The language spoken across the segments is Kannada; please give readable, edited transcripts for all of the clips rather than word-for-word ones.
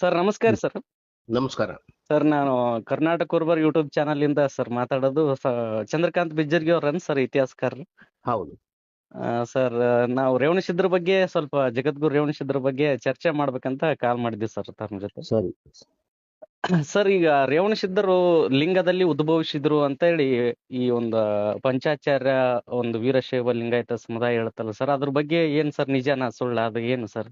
ಸರ್ ನಮಸ್ಕಾರ ಹ್ಮ್. ಸರ್. ನಮಸ್ಕಾರ. ಸರ್ ನಾನು ಕರ್ನಾಟಕ ಕುರುಬರ್ ಯೂಟ್ಯೂಬ್ ಚಾನಲ್ ಇಂದ ಸರ್ ಮಾತಾಡೋದು. ಚಂದ್ರಕಾಂತ್ ಬಿಜ್ಜರ್ಗಿ ಅವ್ರನ್ ಸರ್, ಇತಿಹಾಸಕಾರರು. ಹೌದು. ಸರ್, ನಾವು ರೇವಣಸಿದ್ರ ಬಗ್ಗೆ ಸ್ವಲ್ಪ ಜಗದ್ಗುರು ರೇವಣಸಿದ್ರ ಬಗ್ಗೆ ಚರ್ಚೆ ಮಾಡ್ಬೇಕಂತ ಕಾಲ್ ಮಾಡಿದ್ವಿ ಸರ್ ತಮ್ಮ ಜೊತೆ. ಸರಿ. ಸರ್, ಈಗ ರೇವಣಸಿದ್ಧರು ಲಿಂಗದಲ್ಲಿ ಉದ್ಭವಿಸಿದ್ರು ಅಂತ ಹೇಳಿ ಈ ಒಂದು ಪಂಚಾಚಾರ್ಯ ಒಂದು ವೀರಶೈವ ಲಿಂಗಾಯತ ಸಮುದಾಯ ಹೇಳುತ್ತಲ್ಲ ಸರ್, ಅದ್ರ ಬಗ್ಗೆ ಏನ್ ಸರ್, ನಿಜನಾ ಸುಳ್ಳ, ಅದು ಏನು ಸರ್?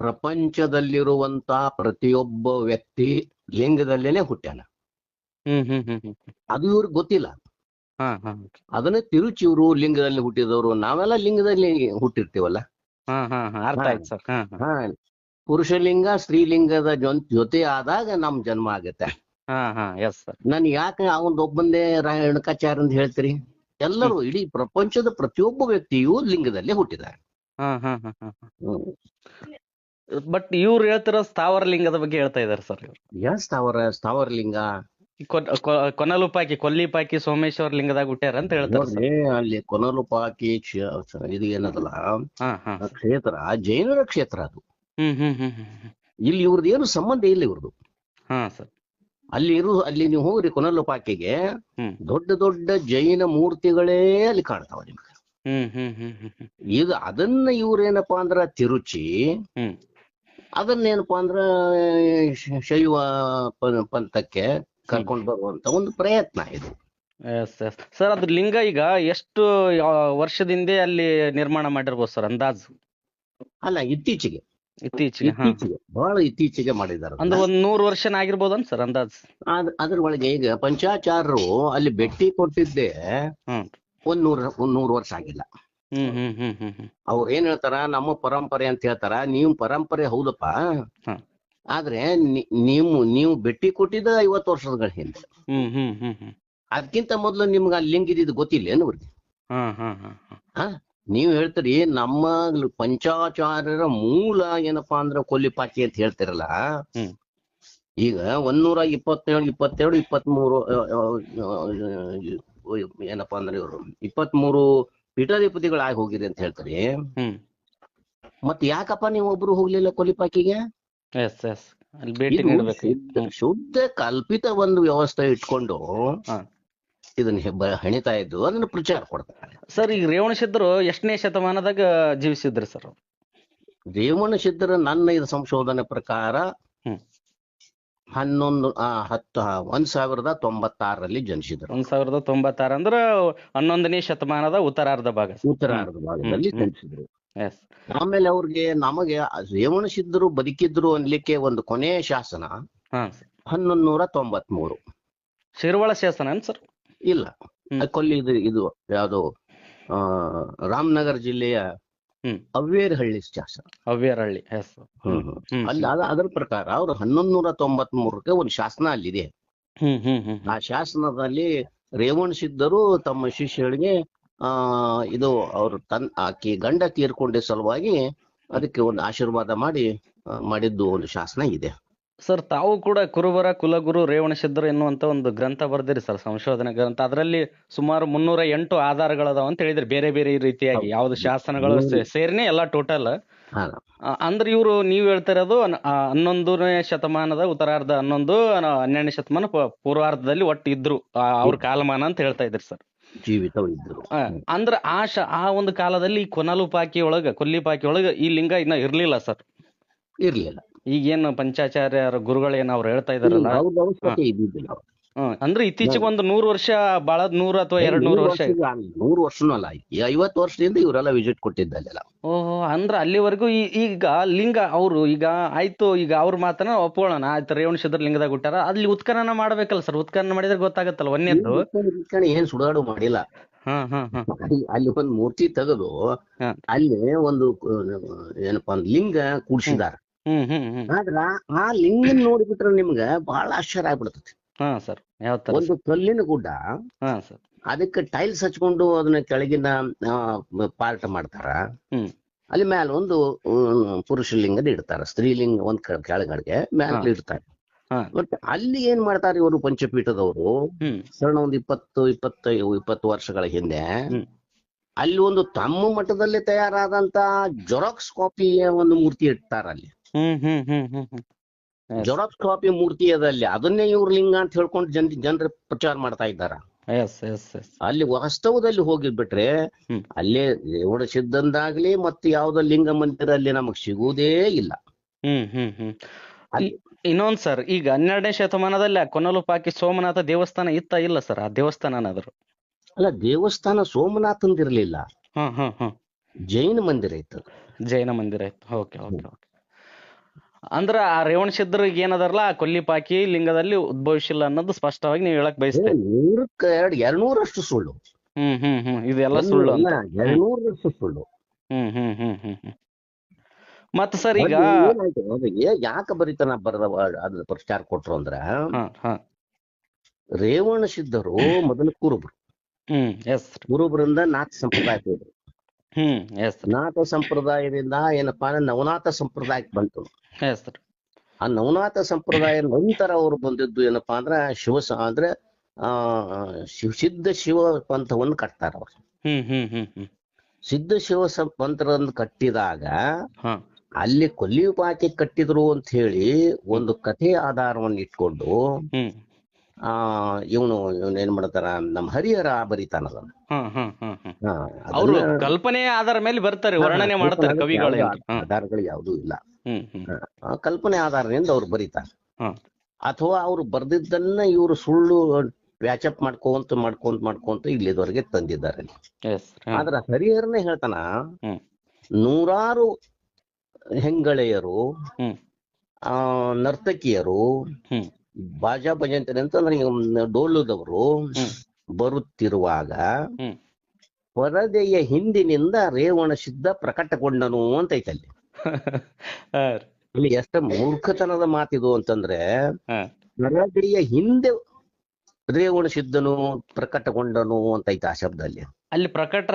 ಪ್ರಪಂಚದಲ್ಲಿರುವಂತ ಪ್ರತಿಯೊಬ್ಬ ವ್ಯಕ್ತಿ ಲಿಂಗದಲ್ಲೇನೆ ಹುಟ್ಟ್ಯಾನ. ಹ್ಮ್ ಹ್ಮ್ ಹ್ಮ್ ಹ್ಮ್ ಅದು ಇವ್ರಿಗೆ ಗೊತ್ತಿಲ್ಲ. ಹಾ ಹಾ ಅದನ್ನೇ ತಿರುಚಿ ಇವರು ಲಿಂಗದಲ್ಲಿ ಹುಟ್ಟಿದವರು, ನಾವೆಲ್ಲ ಲಿಂಗದಲ್ಲಿ ಹುಟ್ಟಿರ್ತೀವಲ್ಲ. ಹಾ ಹಾ ಹಾ ಅರ್ಥ ಹಾ. ಆಯ್ತು ಸರ್. ಹಾ ಹಾ ಹಾ, ಪುರುಷಲಿಂಗ ಸ್ತ್ರೀಲಿಂಗದ ಜೊತೆ ಆದಾಗ ನಮ್ ಜನ್ಮ ಆಗತ್ತೆ. ಹಾ ಹಾ ಎಸ್ ಸರ್. ನನ್ ಯಾಕೆ ಅವನೊಬ್ಬಂದೇ ರೇಣುಕಾಚಾರ್ಯ ಅಂತ ಹೇಳ್ತೀರಿ? ಎಲ್ಲರೂ, ಇಡೀ ಪ್ರಪಂಚದ ಪ್ರತಿಯೊಬ್ಬ ವ್ಯಕ್ತಿಯು ಲಿಂಗದಲ್ಲೇ ಹುಟ್ಟಿದ್ದಾರೆ. ಹಾ ಹಾ ಹಾ ಹಾ ಬಟ್ ಇವ್ರು ಹೇಳ್ತಿರೋ ಸ್ಥಾವರ ಲಿಂಗದ ಬಗ್ಗೆ ಹೇಳ್ತಾ ಇದಾರೆ ಸರ್. ಇವ್ರು ಸ್ಥಾವರ ಲಿಂಗ, ಕೊನಲುಪಾಕಿ, ಕೊಲ್ಲಿಪಾಕಿ ಸೋಮೇಶ್ವರ ಲಿಂಗದಾಗ ಹುಟ್ಟ್ಯಾರ ಅಂತ ಹೇಳ್ತಾರೆ ಸರ್. ನೋಡ್ರಿ, ಅಲ್ಲಿ ಕೊನಲುಪಾಕಿ ಇದು ಏನದಲ್ಲ ಹಾ ಹಾ ಆ ಕ್ಷೇತ್ರ ಜೈನರ ಕ್ಷೇತ್ರ. ಅದು ಹ್ಮ್ ಹ್ಮ್ ಹ್ಮ್ ಹ್ಮ್ ಹ್ಮ್ ಇಲ್ಲಿ ಇವ್ರದ್ದು ಏನು ಸಂಬಂಧ ಇಲ್ಲ. ಇವ್ರದ್ದು ಹಾ ಸರ್. ಅಲ್ಲಿ ನೀವು ಹೋಗ್ರಿ ಕೊನಲುಪಾಕಿಗೆ, ಹ್ಮ್ ದೊಡ್ಡ ದೊಡ್ಡ ಜೈನ ಮೂರ್ತಿಗಳೇ ಅಲ್ಲಿ ಕಾಣ್ತಾವ ನಿಮ್ಗೆ. ಹ್ಮ್ ಹ್ಮ್ ಹ್ಮ್ ಹ್ಮ್ ಹ್ಮ್ ಈಗ ಅದನ್ನ ಇವ್ರೇನಪ್ಪಾ ಅಂದ್ರ ತಿರುಚಿ, ಹ್ಮ್ ಅದನ್ನೇನಪ್ಪಾ ಅಂದ್ರ ಶೈವ ಪಂಥಕ್ಕೆ ಕರ್ಕೊಂಡು ಬರುವಂತ ಒಂದು ಪ್ರಯತ್ನ ಇದು. Yes yes sir. ಅದು ಲಿಂಗ ಈಗ ಎಷ್ಟು ವರ್ಷದಿಂದ ಅಲ್ಲಿ ನಿರ್ಮಾಣ ಮಾಡಿರ್ಬೋದು ಸರ್, ಅಂದಾಜು? ಅಲ್ಲ, ಇತ್ತೀಚೆಗೆ ಇತ್ತೀಚೆಗೆ ಬಹಳ ಇತ್ತೀಚೆಗೆ ಮಾಡಿದಾರ. ಅಂದ್ರೆ ಒಂದ್ 100 ವರ್ಷನ ಆಗಿರ್ಬೋದನ್ ಸರ್ ಅಂದಾಜು? ಅದ್ರ ಒಳಗೆ ಈಗ ಪಂಚಾಚಾರ್ಯರು ಅಲ್ಲಿ ಭೇಟಿ ಕೊಟ್ಟಿದ್ದೆ ಹ್ಮ್ ಒಂದ್ 100 ವರ್ಷ ಆಗಿಲ್ಲ. ಹ್ಮ್ ಹ್ಮ್ ಹ್ಮ್ ಹ್ಮ್ ಹ್ಮ್ ಅವ್ರು ಏನ್ ಹೇಳ್ತಾರ, ನಮ್ಮ ಪರಂಪರೆ ಅಂತ ಹೇಳ್ತಾರ. ನೀವು ಪರಂಪರೆ ಹೌದಪ್ಪ, ಹ್ಮ್ ಆದ್ರೆ ನೀವು ಭೇಟಿ ಕೊಟ್ಟಿದ್ದ 50 ವರ್ಷಗಳ ಹಿಂದೆ. ಹ್ಮ್ ಹ್ಮ್ ಹ್ಮ್ ಹ್ಮ್ ಅದಕ್ಕಿಂತ ಮೊದ್ಲು ನಿಮ್ಗೆ ಅಲ್ಲಿ ಲಿಂಗ ಇದ್ದಿದ್ದು ಗೊತ್ತಿಲ್ಲ ಏನು ಅವ್ರಿಗೆ? ಹ್ಮ್ ಹ್ಮ್ ಹ್ಮ್ ಹಾ, ನೀವ್ ಹೇಳ್ತೀರಿ ನಮ್ಮ ಪಂಚಾಚಾರ್ಯರ ಮೂಲ ಏನಪ್ಪಾ ಅಂದ್ರ ಕೊಲ್ಲಿಪಾಕಿ ಅಂತ ಹೇಳ್ತಿರಲ್ಲ. ಹ್ಮ್ ಈಗ 127, 22, 23 ಏನಪ್ಪಾ ಅಂದ್ರೆ ಇವರು 23 ಪೀಠಾಧಿಪತಿಗಳಾಗಿ ಹೋಗಿರಿ ಅಂತ ಹೇಳ್ತಾರೆ. ಹ್ಮ್ ಮತ್ ಯಾಕಪ್ಪ ನೀವು ಒಬ್ರು ಹೋಗ್ಲಿಲ್ಲ ಕೊಲ್ಲಿಪಾಕಿಗೆ? ಎಸ್ ಎಸ್ ಅಲ್ಲಿ ಭೇಟಿ ಇದು ನೀಡ್ಬೇಕು. ಶುದ್ಧ ಕಲ್ಪಿತ ಒಂದು ವ್ಯವಸ್ಥೆ ಇಟ್ಕೊಂಡು ಹಾ ಇದನ್ನ ಹೆಣಿತಾ ಇದ್ದು, ಅದನ್ನ ಪ್ರಚಾರ ಕೊಡ್ತಾರೆ. ಸರ್, ಈಗ ರೇವಣಸಿದ್ಧರು ಎಷ್ಟನೇ ಶತಮಾನದಾಗ ಜೀವಿಸಿದ್ರಿ ಸರ್? ರೇವಣಸಿದ್ಧರ ನನ್ನ ಇದು ಸಂಶೋಧನೆ ಪ್ರಕಾರ ಹ್ಮ್ 1096 ಜನಿಸಿದರು. 1096 ಅಂದ್ರ 11ನೇ ಶತಮಾನದ ಉತ್ತರಾರ್ಧ ಭಾಗ. ಉತ್ತರಾರ್ಧ ಭಾಗದಲ್ಲಿ ಜನಿಸಿದ್ರು. ಎಸ್. ಆಮೇಲೆ ನಮಗೆ ರೇವಣಸಿದ್ಧರು ಬದುಕಿದ್ರು ಅನ್ಲಿಕ್ಕೆ ಒಂದು ಕೊನೆಯ ಶಾಸನ ಹಾ 1193. ಶಿರ್ವಳ ಶಾಸನ ಸರ್? ಇಲ್ಲ, ಕೊಲ್ಲಿ ಇದು ಯಾವುದು ರಾಮನಗರ ಜಿಲ್ಲೆಯ ಅವ್ವೇರಹಳ್ಳಿ ಶಾಸನ. ಅವ್ವೇರಹಳ್ಳಿ, ಎಸ್. ಅಲ್ಲಿ ಅದರ ಪ್ರಕಾರ ಅವ್ರು 1193 ಒಂದು ಶಾಸನ ಅಲ್ಲಿದೆ. ಆ ಶಾಸನದಲ್ಲಿ ರೇವಣಸಿದ್ಧರು ತಮ್ಮ ಶಿಷ್ಯರಿಗೆ ಇದು ಅವ್ರು ಆಕಿ ಗಂಡ ತೀರ್ಕೊಂಡ ಸಲುವಾಗಿ ಅದಕ್ಕೆ ಒಂದು ಆಶೀರ್ವಾದ ಮಾಡಿದ್ದು ಒಂದು ಶಾಸನ ಇದೆ. ಸರ್, ತಾವು ಕೂಡ ಕುರುಬರ ಕುಲಗುರು ರೇವಣಸಿದ್ಧರು ಎನ್ನುವಂತ ಒಂದು ಗ್ರಂಥ ಬರ್ದಿರಿ ಸರ್, ಸಂಶೋಧನೆ ಗ್ರಂಥ. ಅದರಲ್ಲಿ ಸುಮಾರು 308 ಆಧಾರಗಳದಾವ ಅಂತ ಹೇಳಿದ್ರಿ, ಬೇರೆ ಬೇರೆ ರೀತಿಯಾಗಿ ಯಾವ್ದು ಶಾಸನಗಳು ಸೇರಿನೇ ಎಲ್ಲ ಟೋಟಲ್. ಅಂದ್ರೆ ಇವರು ನೀವು ಹೇಳ್ತಾ ಇರೋದು 11ನೇ ಶತಮಾನದ ಉತ್ತರಾರ್ಧ, 12ನೇ ಶತಮಾನ ಪೂರ್ವಾರ್ಧದಲ್ಲಿ ಒಟ್ಟು ಇದ್ರು ಅವ್ರ ಕಾಲಮಾನ ಅಂತ ಹೇಳ್ತಾ ಇದ್ರಿ ಸರ್. ಜೀವಿತ ಇದ್ರು. ಅಂದ್ರೆ ಆ ಒಂದು ಕಾಲದಲ್ಲಿ ಕೊಲ್ಲಿಪಾಕಿ ಒಳಗ ಈ ಲಿಂಗ ಇನ್ನ ಇರ್ಲಿಲ್ಲ ಸರ್? ಇರ್ಲಿಲ್ಲ. ಈಗೇನು ಪಂಚಾಚಾರ್ಯರ ಗುರುಗಳೇನು ಅವ್ರು ಹೇಳ್ತಾ ಇದಾರಲ್ಲ, ಅಂದ್ರೆ ಇತ್ತೀಚೆಗೆ ಒಂದು 100 ವರ್ಷ, ಬಾಳ 100 ಅಥವಾ 200 ವರ್ಷ, 100 ವರ್ಷನೂ ಅಲ್ಲ, 50 ವರ್ಷದಿಂದ ಇವರೆಲ್ಲ ವಿಸಿಟ್ ಕೊಟ್ಟಿದ್ದಲ್ಲ. ಓಹೋ, ಅಂದ್ರೆ ಅಲ್ಲಿವರೆಗೂ ಈಗ ಲಿಂಗ ಅವರು ಈಗ ಆಯ್ತು, ಈಗ ಅವ್ರ ಮಾತನ್ನ ಒಪ್ಕೊಳ್ಳೋಣ, ಆಯ್ತು ರೇವಣಸಿದ್ಧರ ಲಿಂಗದಾಗ ಹುಟ್ಟಾರ, ಅಲ್ಲಿ ಉತ್ಖನನ ಮಾಡ್ಬೇಕಲ್ಲ ಸರ್? ಉತ್ಖನನ ಮಾಡಿದ್ರೆ ಗೊತ್ತಾಗತ್ತಲ್ಲ. ಒಂದೇದ್ದು ಏನ್ ಸುಡಾಡು ಮಾಡಿಲ್ಲ. ಅಲ್ಲಿ ಒಂದು ಮೂರ್ತಿ ತೆಗೆದು ಅಲ್ಲಿ ಒಂದು ಏನಪ್ಪಾ ಲಿಂಗ ಕೂಡ್ಸಿದಾರ. ಆದ್ರ ಆ ಲಿಂಗ ನೋಡ್ಬಿಟ್ರೆ ನಿಮ್ಗ ಬಹಳ ಆಶ್ಚರ್ಯ ಆಗ್ಬಿಡ್ತೈತಿ. ಒಂದು ಕಲ್ಲಿನ ಗುಡ್ಡ, ಅದಕ್ಕೆ ಟೈಲ್ಸ್ ಹಚ್ಕೊಂಡು ಅದನ್ನ ಕೆಳಗಿನ ಪಾರ್ಟ್ ಮಾಡ್ತಾರ. ಅಲ್ಲಿ ಮ್ಯಾಲ ಒಂದು ಪುರುಷ ಲಿಂಗದ ಇಡ್ತಾರ, ಸ್ತ್ರೀಲಿಂಗ ಒಂದ್ ಕೆಳಗಡೆಗೆ ಮ್ಯಾಲ ಇಡ್ತಾರೆ. ಬಟ್ ಅಲ್ಲಿ ಏನ್ ಮಾಡ್ತಾರೆ ಇವರು ಪಂಚಪೀಠದವರು, ಸಣ್ಣ ಒಂದು 20 ವರ್ಷಗಳ ಹಿಂದೆ ಅಲ್ಲಿ ಒಂದು ತಮ್ಮ ಮಠದಲ್ಲಿ ತಯಾರಾದಂತ ಜೆರಾಕ್ಸ್ ಕಾಪಿಯ ಒಂದು ಮೂರ್ತಿ ಇಡ್ತಾರ ಅಲ್ಲಿ. ಹ್ಮ್ ಹ್ಮ್ ಹ್ಮ್ ಹ್ಮ್ ಹ್ಮ್ ಎಸ್ ಜೆರಾಕ್ಸ್ ಕಾಪಿ ಮೂರ್ತಿ ಅದ ಅಲ್ಲಿ, ಅದನ್ನೇ ಇವ್ರ ಲಿಂಗ ಅಂತ ಹೇಳ್ಕೊಂಡು ಜನರ ಪ್ರಚಾರ ಮಾಡ್ತಾ ಇದ್ದಾರ. ಎಸ್ ಎಸ್ ಎಸ್ ಅಲ್ಲಿ ವಾಸ್ತವದಲ್ಲಿ ಹೋಗಿಬಿಟ್ರೆ ಹ್ಮ್ ಅಲ್ಲೇ ರೇವಣ ಸಿದ್ಧಂದಾಗ್ಲಿ ಮತ್ತೆ ಯಾವ್ದೋ ಲಿಂಗ ಮಂದಿರ ಅಲ್ಲಿ ನಮಗ್ ಸಿಗುವುದೇ ಇಲ್ಲ ಹ್ಮ್ ಹ್ಮ್ ಹ್ಮ್ ಅಲ್ಲಿ. ಇನ್ನೊಂದ್ ಸರ್, ಈಗ 12ನೇ ಶತಮಾನದಲ್ಲಿ ಆ ಕೊನಲುಪಾಕಿ ಸೋಮನಾಥ ದೇವಸ್ಥಾನ ಇತ್ತ ಇಲ್ಲ ಸರ್? ಆ ದೇವಸ್ಥಾನ ಏನಾದ್ರು? ಅಲ್ಲ, ದೇವಸ್ಥಾನ ಸೋಮನಾಥಂದಿರ್ಲಿಲ್ಲ, ಹ್ಮ್ ಹ್ಮ್ ಹ್ಮ್ ಜೈನ ಮಂದಿರ ಇತ್ತು. ಜೈನ ಮಂದಿರ ಇತ್ತು. Okay okay okay. ಅಂದ್ರ ಆ ರೇವಣ ಸಿದ್ಧರಿಗೆ ಏನದಾರಲ್ಲ ಆ ಕೊಲ್ಲಿಪಾಕಿ ಲಿಂಗದಲ್ಲಿ ಉದ್ಭವಿಸಿಲ್ಲ ಅನ್ನೋದು ಸ್ಪಷ್ಟವಾಗಿ ನೀವು ಹೇಳಕ್ ಬಯಸ್ತೇವೆ. 200ರಷ್ಟು ಸುಳ್ಳು. ಹ್ಮ್ ಹ್ಮ್ ಹ್ಮ್ ಇದೆಲ್ಲ ಸುಳ್ಳು ಅಂತ. 200ರಷ್ಟು ಸುಳ್ಳು. ಹ್ಮ್ ಹ್ಮ್ ಹ್ಮ್ ಹ್ಮ್ ಹ್ಮ್ ಮತ್ತ ಸರ್ ಈಗ ಏನಾಯ್ತು ಅದಕ್ಕೆ ಯಾಕೆ ಬರಿತಾನ ಅದ್ರ ಪ್ರಚಾರ ಕೊಟ್ರು ಅಂದ್ರ, ರೇವಣ ಸಿದ್ಧರು ಮೊದಲು ಕುರುಬರು. ಎಸ್ ಕುರುಬರಿಂದ ನಾಥ ಸಂಪ್ರದಾಯ ಹೋದ್ರು. ಎಸ್ ನಾಥ ಸಂಪ್ರದಾಯದಿಂದ ಏನಪ್ಪಾ ಅಂದ್ರೆ ನವನಾಥ ಸಂಪ್ರದಾಯಕ್ಕೆ ಬಂತು. ಎಸ್ ಆ ನವನಾಥ ಸಂಪ್ರದಾಯ ನಂತರ ಅವರು ಬಂದಿದ್ದು ಏನಪ್ಪಾ ಅಂದ್ರೆ ಅಂದ್ರೆ ಸಿದ್ಧ ಶಿವ ಪಂಥವನ್ನು ಕಟ್ತಾರ ಅವ್ರು. ಸಿದ್ಧ ಶಿವ ಪಂಥವನ್ನು ಕಟ್ಟಿದಾಗ ಅಲ್ಲಿ ಕೊಲ್ಲಿಪಾಕಿ ಕಟ್ಟಿದ್ರು ಅಂತ ಹೇಳಿ ಒಂದು ಕಥೆ ಆಧಾರವನ್ನು ಇಟ್ಕೊಂಡು ಇವನು ಏನ್ ಮಾಡ್ತಾರ, ನಮ್ಮ ಹರಿಹರ ಬರೀತಾನ ಅದನ್ನ. ಅವರು ಕಲ್ಪನೆಯ ಆಧಾರ ಮೇಲೆ ಬರ್ತಾರೆ, ವರ್ಣನೆ ಮಾಡ್ತಾರೆ ಕವಿಗಳು. ಆಧಾರಗಳು ಯಾವುದೂ ಇಲ್ಲ, ಕಲ್ಪನೆ ಆಧಾರದಿಂದ ಅವ್ರು ಬರೀತಾರೆ. ಅಥವಾ ಅವ್ರು ಬರ್ದಿದ್ದನ್ನ ಇವರು ಸುಳ್ಳು ಪ್ಯಾಚಪ್ ಮಾಡ್ಕೊಂತ ಇಲ್ಲಿದವರೆಗೆ ತಂದಿದ್ದಾರೆ. ಆದ್ರ ಹರಿಹರನೇ ಹೇಳ್ತಾನ, ನೂರಾರು ಹೆಂಗಳೆಯರು, ನರ್ತಕಿಯರು, ಬಾಜಾ ಭಜಂತರಿ ಅಂತಂದ್ರೆ ಡೋಲುದವರು ಬರುತ್ತಿರುವಾಗ ಪರದೆಯ ಹಿಂದಿನಿಂದ ರೇವಣ ಸಿದ್ಧ ಪ್ರಕಟಗೊಂಡನು ಅಂತ ಐತಲ್ಲಿ. ಇಲ್ಲಿ ಎಷ್ಟು ಮೂರ್ಖತನದ ಮಾತಿದು ಅಂತಂದ್ರೆ, ಪರದೆಯ ಹಿಂದೆ ರೇವಣ ಸಿದ್ಧನು ಪ್ರಕಟಗೊಂಡನು ಅಂತ ಐತೆ ಆ ಶಬ್ದ ಅಲ್ಲಿ. ಅಲ್ಲಿ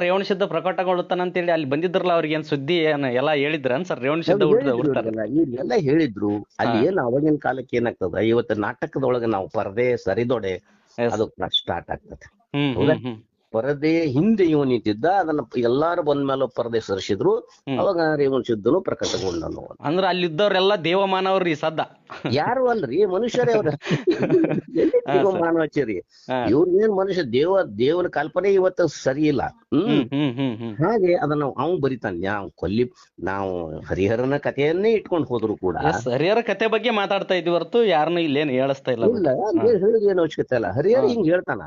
ರೇವಣ ಸಿದ್ಧ ಪ್ರಕಟಗೊಳ್ಳುತ್ತಾನಂತೇಳಿ ಅಲ್ಲಿ ಬಂದಿದ್ರಲ್ಲ, ಅವ್ರಿಗೆ ಏನ್ ಸುದ್ದಿ ಎಲ್ಲ ಹೇಳಿದ್ರ ಸರ್? ರೇವಣ ಸಿದ್ಧ ಎಲ್ಲ ಹೇಳಿದ್ರು. ಅಲ್ಲಿ ಏನ್ ಅವಾಗಿನ ಕಾಲಕ್ಕೆ ಏನಾಗ್ತದ, ಇವತ್ತು ನಾಟಕದೊಳಗೆ ನಾವು ಪರದೆ ಸರಿದೊಡೆ ಅದು ಸ್ಟಾರ್ಟ್ ಆಗ್ತದೆ. ಪರದೆಯ ಹಿಂದೆ ಇವ ನಿಂತಿದ್ದ, ಅದನ್ನ ಎಲ್ಲಾರು ಬಂದ್ಮೇಲೆ ಪರದೆ ಸರಿಸಿದ್ರು, ಅವಾಗ ರೇವಣ ಸಿದ್ಧನು ಪ್ರಕಟಗೊಂಡನು. ಅಂದ್ರೆ ಅಲ್ಲಿದ್ದವ್ರೆಲ್ಲ ದೇವಮಾನವ್ರಿ ಸದ್ದ ಯಾರು ಅಲ್ರಿ, ಮನುಷ್ಯರೇ ಅವ್ರ. ಮಾನವಚರಿ ಇವ್ರನ್ನೇನ್ ಮನುಷ್ಯ, ದೇವನ ಕಲ್ಪನೆ ಇವತ್ತು ಸರಿ ಇಲ್ಲ. ಹಾಗೆ ಅದನ್ನ ಅವ್ನು ಬರಿತಾನೆ. ನಾವು ಹರಿಹರನ ಕಥೆಯನ್ನೇ ಇಟ್ಕೊಂಡು ಹೋದ್ರು ಕೂಡ ಹರಿಹರ ಕತೆ ಬಗ್ಗೆ ಮಾತಾಡ್ತಾ ಇದ್ವಿ ಹೊರತು ಯಾರನ್ನು ಇಲ್ಲೇನು ಹೇಳಿಸ್ತಾ ಇಲ್ಲ. ಹೇಳುದು ಏನು ಅವಶ್ಯಕತೆ ಇಲ್ಲ, ಹರಿಹರ ಹಿಂಗ್ ಹೇಳ್ತಾನ.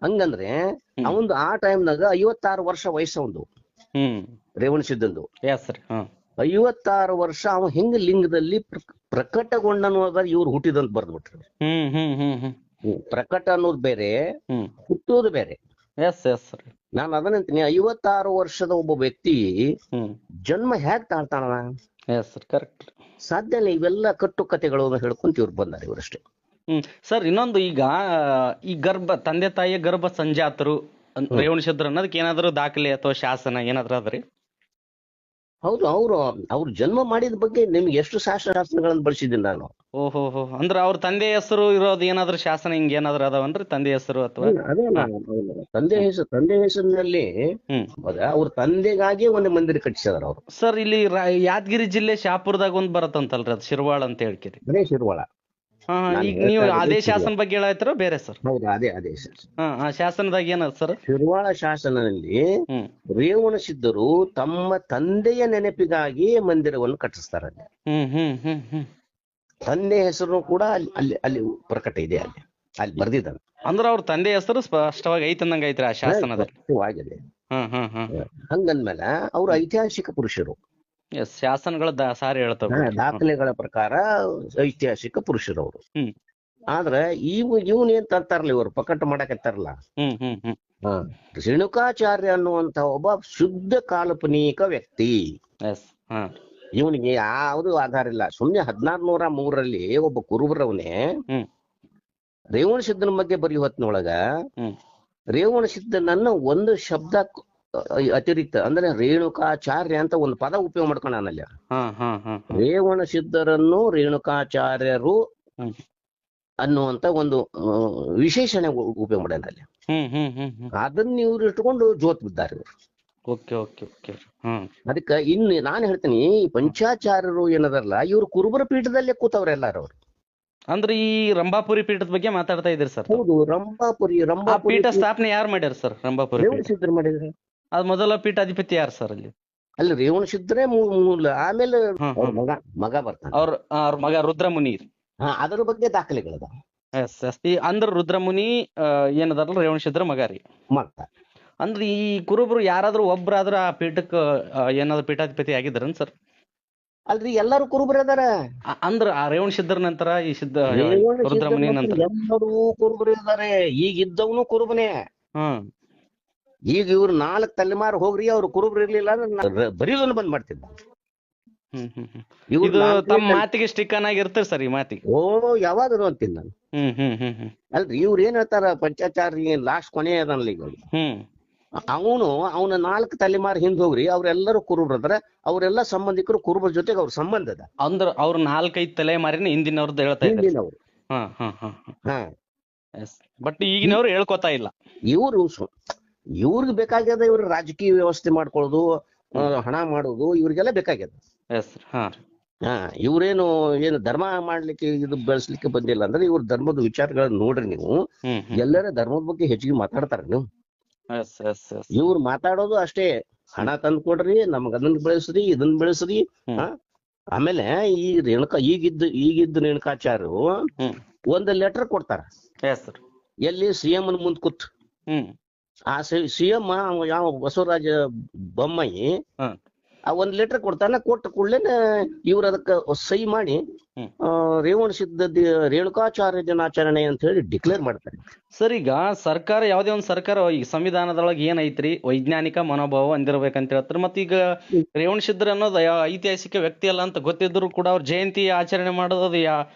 ಹಂಗಂದ್ರೆ ಅವಂದು ಆ ಟೈಮ್ನಾಗ 56 ವರ್ಷ ವಯಸ್ಸು ಒಂದು ರೇವಣ ಸಿದ್ಧಂದು. 56 ವರ್ಷ ಅವ ಹೆಂಗ ಲಿಂಗದಲ್ಲಿ ಪ್ರಕಟಗೊಂಡನು ಅದ ಇವ್ರು ಹುಟ್ಟಿದಂತ ಬರ್ದ್ಬಿಟ್ರು. ಪ್ರಕಟ ಅನ್ನೋದು ಬೇರೆ, ಹುಟ್ಟೋದು ಬೇರೆ. ನಾನು ಅದನ್ನಂತೀನಿ, 56 ವರ್ಷದ ಒಬ್ಬ ವ್ಯಕ್ತಿ ಜನ್ಮ ಹೇಗ್ ತಾಳ್ತಾನ? ಸಾಧ್ಯ ಇಲ್ಲ. ಇವೆಲ್ಲ ಕಟ್ಟು ಕಥೆಗಳು ಹೇಳ್ಕೊಂತ ಇವ್ರು ಬಂದಾರೆ ಇವರಷ್ಟೇ. ಸರ್, ಇನ್ನೊಂದು, ಈಗ ಈ ತಂದೆ ತಾಯಿಯ ಗರ್ಭ ಸಂಜಾತರು ರೇವಣ ಸಿದ್ಧರು ಅನ್ನೋದಕ್ಕೆ ಏನಾದ್ರು ದಾಖಲೆ ಅಥವಾ ಶಾಸನ ಏನಾದ್ರು ಅದ್ರಿ? ಹೌದು, ಅವ್ರು ಜನ್ಮ ಮಾಡಿದ ಬಗ್ಗೆ ನಿಮ್ಗೆ ಎಷ್ಟು ಶಾಸನಗಳನ್ನ ಬಳಸಿದ್ದೀನಿ ನಾನು. ಓಹೋ, ಅಂದ್ರೆ ಅವ್ರ ತಂದೆ ಹೆಸರು ಇರೋದು ಏನಾದ್ರು ಶಾಸನ ಹಿಂಗ ಏನಾದ್ರು ಅದಾವನ್ರಿ? ತಂದೆ ಹೆಸರು ಅಥವಾ ಅದೇ ತಂದೆ ಹೆಸರಿನಲ್ಲಿ ಅವ್ರ ತಂದೆಗಾಗಿ ಒಂದು ಮಂದಿರ ಕಟ್ಟಿಸಿದಾರ ಅವರು. ಸರ್, ಇಲ್ಲಿ ಯಾದಗಿರಿ ಜಿಲ್ಲೆ ಶಾಪುರದಾಗ ಒಂದ್ ಬರತ್ತಂತಲ್ರಿ, ಅದು ಶಿರ್ವಾಳ ಅಂತ ಹೇಳ್ತೀರಿ? ಅದೇ ಶಿರ್ವಾಳ. ಈಗ ನೀವು ಅದೇ ಶಾಸನ ಬಗ್ಗೆ ಹೇಳಾಯ್ತಾರ ಬೇರೆ ಸರ್? ಹೌದು, ಅದೇ ಆ ಶಾಸನದಾಗ ಏನದ ಸರ್? ಶಿರ್ವಾಳ ಶಾಸನದಲ್ಲಿ ರೇವಣ ಸಿದ್ಧರು ತಮ್ಮ ತಂದೆಯ ನೆನಪಿಗಾಗಿ ಮಂದಿರವನ್ನು ಕಟ್ಟಿಸ್ತಾರ. ತಂದೆ ಹೆಸರು ಕೂಡ ಅಲ್ಲಿ ಪ್ರಕಟ ಇದೆ, ಅಲ್ಲಿ ಬರ್ದಿದ್ದಾನೆ. ಅಂದ್ರೆ ಅವ್ರ ತಂದೆ ಹೆಸರು ಸ್ಪಷ್ಟವಾಗಿ ಐತಂದಂಗ ಐತ್ರಿ ಆ ಶಾಸನದಲ್ಲಿ. ಹಂಗಂದ್ಮೇಲೆ ಅವ್ರು ಐತಿಹಾಸಿಕ ಪುರುಷರು. ಶಾಸನಗಳ ಸಾರಿ ಹೇಳ್ತಾವ, ದಾಖಲೆಗಳ ಪ್ರಕಾರ ಐತಿಹಾಸಿಕ ಪುರುಷರು ಅವರು. ಆದ್ರೆ ಇವನ್ ಏನ್ ತಂತಾರಲ್ಲ, ಇವ್ರು ಪ್ರಕಟ ಮಾಡಕತ್ತಾರಲ್ಲ, ರೇಣುಕಾಚಾರ್ಯ ಅನ್ನುವಂತ ಒಬ್ಬ ಶುದ್ಧ ಕಾಲ್ಪನಿಕ ವ್ಯಕ್ತಿ. ಇವನಿಗೆ ಯಾವುದು ಆಧಾರ ಇಲ್ಲ. ಸುಮ್ನೆ 1603 ಒಬ್ಬ ಕುರುಬರವನೇ ರೇವಣ ಸಿದ್ಧನ ಬಗ್ಗೆ ಬರೀ ಹೊತ್ತಿನೊಳಗ ರೇವಣ ಸಿದ್ಧನನ್ನ ಒಂದು ಶಬ್ದ ಅತಿರಿಕ್ತ ಅಂದ್ರೆ ರೇಣುಕಾಚಾರ್ಯ ಅಂತ ಒಂದು ಪದ ಉಪಯೋಗ ಮಾಡ್ಕೊಂಡಲ್ಲಿ. ರೇವಣ ಸಿದ್ಧರನ್ನು ರೇಣುಕಾಚಾರ್ಯರು ಅನ್ನುವಂತ ಒಂದು ವಿಶೇಷಣೆ ಉಪಯೋಗ ಮಾಡ್ಯಾನಲ್ಲಿ. ಅದನ್ನ ಇವ್ರು ಇಟ್ಕೊಂಡು ಜೋತ್ ಬಿದ್ದಾರೆ ಇವರು. ಓಕೆ ಓಕೆ ಓಕೆ ಹ್ಮ್ ಅದಕ್ಕ ಇನ್ನು ನಾನು ಹೇಳ್ತೀನಿ, ಈ ಪಂಚಾಚಾರ್ಯರು ಏನದಾರಲ್ಲ ಇವ್ರು ಕುರುಬರ ಪೀಠದಲ್ಲೇ ಕೂತವ್ರ ಎಲ್ಲಾರು ಅವ್ರು. ಅಂದ್ರೆ ಈ ರಂಭಾಪುರಿ ಪೀಠದ ಬಗ್ಗೆ ಮಾತಾಡ್ತಾ ಇದ್ದೀರಿ ಸರ್ ತಾವು? ಹೌದು, ರಂಭಾಪುರಿ ಆ ರಂಭಾಪುರಿ ಪೀಠ ಸ್ಥಾಪನೆ ಯಾರು ಮಾಡ್ಯಾರ ಸರ್ ರಂಭಾಪುರಿ ಪೀಠ? ರೇವಣಸಿದ್ಧರು ಮಾಡಿದ್ರೆ. ಅದ್ ಮೊದಲ ಪೀಠಾಧಿಪತಿ ಯಾರು ಸರ್ ಅಲ್ಲಿ? ಅಲ್ಲಿ ರೇವಣಸಿದ್ಧರೇ ಮೂಲ, ಆಮೇಲೆ ಹ್ಮ್ ಅವ್ರ ಹ್ಮ್ ಮಗ ಬರ್ತಾನೆ. ಅವ್ರ ಮಗ ರುದ್ರಮುನಿ. ಅದರ ಬಗ್ಗೆ ದಾಖಲೆಗಳದ ಎಸ್ ಎಸ್ ಅಂದ್ರ ರುದ್ರಮುನಿ ಏನದಾರಲ್ಲ ರೇವಣಸಿದ್ಧರ ಮಗ ರೀ. ಮಾಡ್ತಾರೆ. ಅಂದ್ರೆ ಈ ಕುರುಬರು ಯಾರಾದ್ರೂ ಒಬ್ರಾದ್ರೂ ಆ ಪೀಠಕ್ಕೆ ಏನಾದ್ರು ಪೀಠಾಧಿಪತಿ ಆಗಿದ್ರನ್ ಸರ್? ಅಲ್ರಿ, ಎಲ್ಲಾರು ಕುರುಬರ ಅದಾರ. ಅಂದ್ರ ಆ ರೇವಣಸಿದ್ಧರ ನಂತರ ಈ ರುದ್ರಮುನಿ ನಂತರ ಎಲ್ಲರೂ ಕುರುಬರು ಇದಾರೆ. ಈಗ ಇದ್ದವನು ಕುರುಬನೇ. ಹ್ಮ್ ಈಗ ಇವ್ರು 4 ತಲೆಮಾರು ಹೋಗ್ರಿ, ಅವ್ರು ಕುರುಬರು ಇರ್ಲಿಲ್ಲ ಅಂದ್ರೆ ಬರೀದನ್ನು ಬಂದ್ ಮಾಡ್ತಿದ್ದ. ಹ್ಮ್ ಹ್ಮ್ ಹ್ಮ್ ಇದು ತಮ್ಮ ಮಾತಿಗೆ ಸ್ಟಿಕ್ ಆಗಿರ್ತದೆ ಸರ್ ಈ ಮಾತಿಗೆ. ಯಾವಾದ್ರು ಅಂತೀನಿ ನಾನು. ಹ್ಮ್ ಹ್ಮ್ ಹ್ಮ್ ಹ್ಮ್ ಅಲ್ರಿ, ಇವ್ರು ಏನ್ ಹೇಳ್ತಾರ, ಪಂಚಾಚಾರ್ಯ ಲಾಸ್ಟ್ ಕೊನೆ ಅದನ್ಲ ಈಗ. ಹ್ಮ್ ಅವನ 4 ತಲೆಮಾರು ಹಿಂದ್ ಹೋಗ್ರಿ, ಅವ್ರೆಲ್ಲರೂ ಕುರುಬ್ರ ಅದಾರ. ಅವ್ರೆಲ್ಲ ಸಂಬಂಧಿಕರು ಕುರುಬರ ಜೊತೆಗೆ ಅವ್ರ ಸಂಬಂಧ ಅದ. ಅಂದ್ರ ಅವ್ರ 4-5 ತಲೆಮಾರಿನ ಹಿಂದಿನವ್ರದ್ದು ಹೇಳ್ತಾ ಇದ್ದಾರೆ. ಹಿಂದಿನವ್ರು. ಬಟ್ ಈಗಿನವ್ರು ಹೇಳ್ಕೊತಾ ಇಲ್ಲ. ಇವ್ರಿಗೆ ಬೇಕಾಗ್ಯದ, ಇವ್ರ ರಾಜಕೀಯ ವ್ಯವಸ್ಥೆ ಮಾಡ್ಕೊಳ್ಳೋದು, ಹಣ ಮಾಡೋದು, ಇವ್ರಿಗೆಲ್ಲ ಬೇಕಾಗ್ಯದ. ಇವ್ರೇನು ಏನು ಧರ್ಮ ಮಾಡ್ಲಿಕ್ಕೆ ಇದು ಬೆಳೆಸ್ಲಿಕ್ಕೆ ಬಂದಿಲ್ಲ ಅಂದ್ರೆ, ಇವ್ರ ಧರ್ಮದ ವಿಚಾರಗಳನ್ನ ನೋಡ್ರಿ ನೀವು. ಎಲ್ಲರ ಧರ್ಮದ ಬಗ್ಗೆ ಹೆಚ್ಚಿಗೆ ಮಾತಾಡ್ತಾರ ನೀವು. ಇವ್ರು ಮಾತಾಡೋದು ಅಷ್ಟೇ, ಹಣ ತಂದು ಕೊಡ್ರಿ, ನಮ್ಗ ಅದನ್ನ ಬೆಳೆಸ್ರಿ, ಇದನ್ನ ಬೆಳೆಸ್ರಿ. ಆಮೇಲೆ ಈ ಈಗಿದ್ದ ರೇಣುಕಾಚಾರ್ಯರು ಒಂದು ಲೆಟರ್ ಕೊಡ್ತಾರ. ಎಲ್ಲಿ? CM ಮುಂದ್ ಕೂತ್. ಆ CM ಯಾವ ಬಸವರಾಜ ಬೊಮ್ಮಾಯಿ ಒಂದ್ ಲೆಟರ್ ಕೊಡ್ತಾನ. ಕೊಟ್ಟ ಕೂಡ್ಲೇನೆ ಇವ್ರ ಅದಕ್ಕ ಸಹಿ ಮಾಡಿ ರೇಣುಕಾಚಾರ್ಯ ದಿನಾಚರಣೆ ಅಂತ ಹೇಳಿ ಡಿಕ್ಲೇರ್ ಮಾಡ್ತಾರೆ. ಸರ್, ಈಗ ಸರ್ಕಾರ, ಯಾವುದೇ ಒಂದು ಸರ್ಕಾರ ಈಗ ಸಂವಿಧಾನದೊಳಗೆ ಏನೈತ್ರಿ, ವೈಜ್ಞಾನಿಕ ಮನೋಭಾವ ಹೊಂದಿರ್ಬೇಕಂತ ಹೇಳ್ತಾರೆ. ಮತ್ತ ಈಗ ರೇವಣಸಿದ್ಧರು ಅನ್ನೋದು ಐತಿಹಾಸಿಕ ವ್ಯಕ್ತಿ ಅಲ್ಲ ಅಂತ ಗೊತ್ತಿದ್ರು ಕೂಡ ಅವ್ರ ಜಯಂತಿ ಆಚರಣೆ ಮಾಡೋದು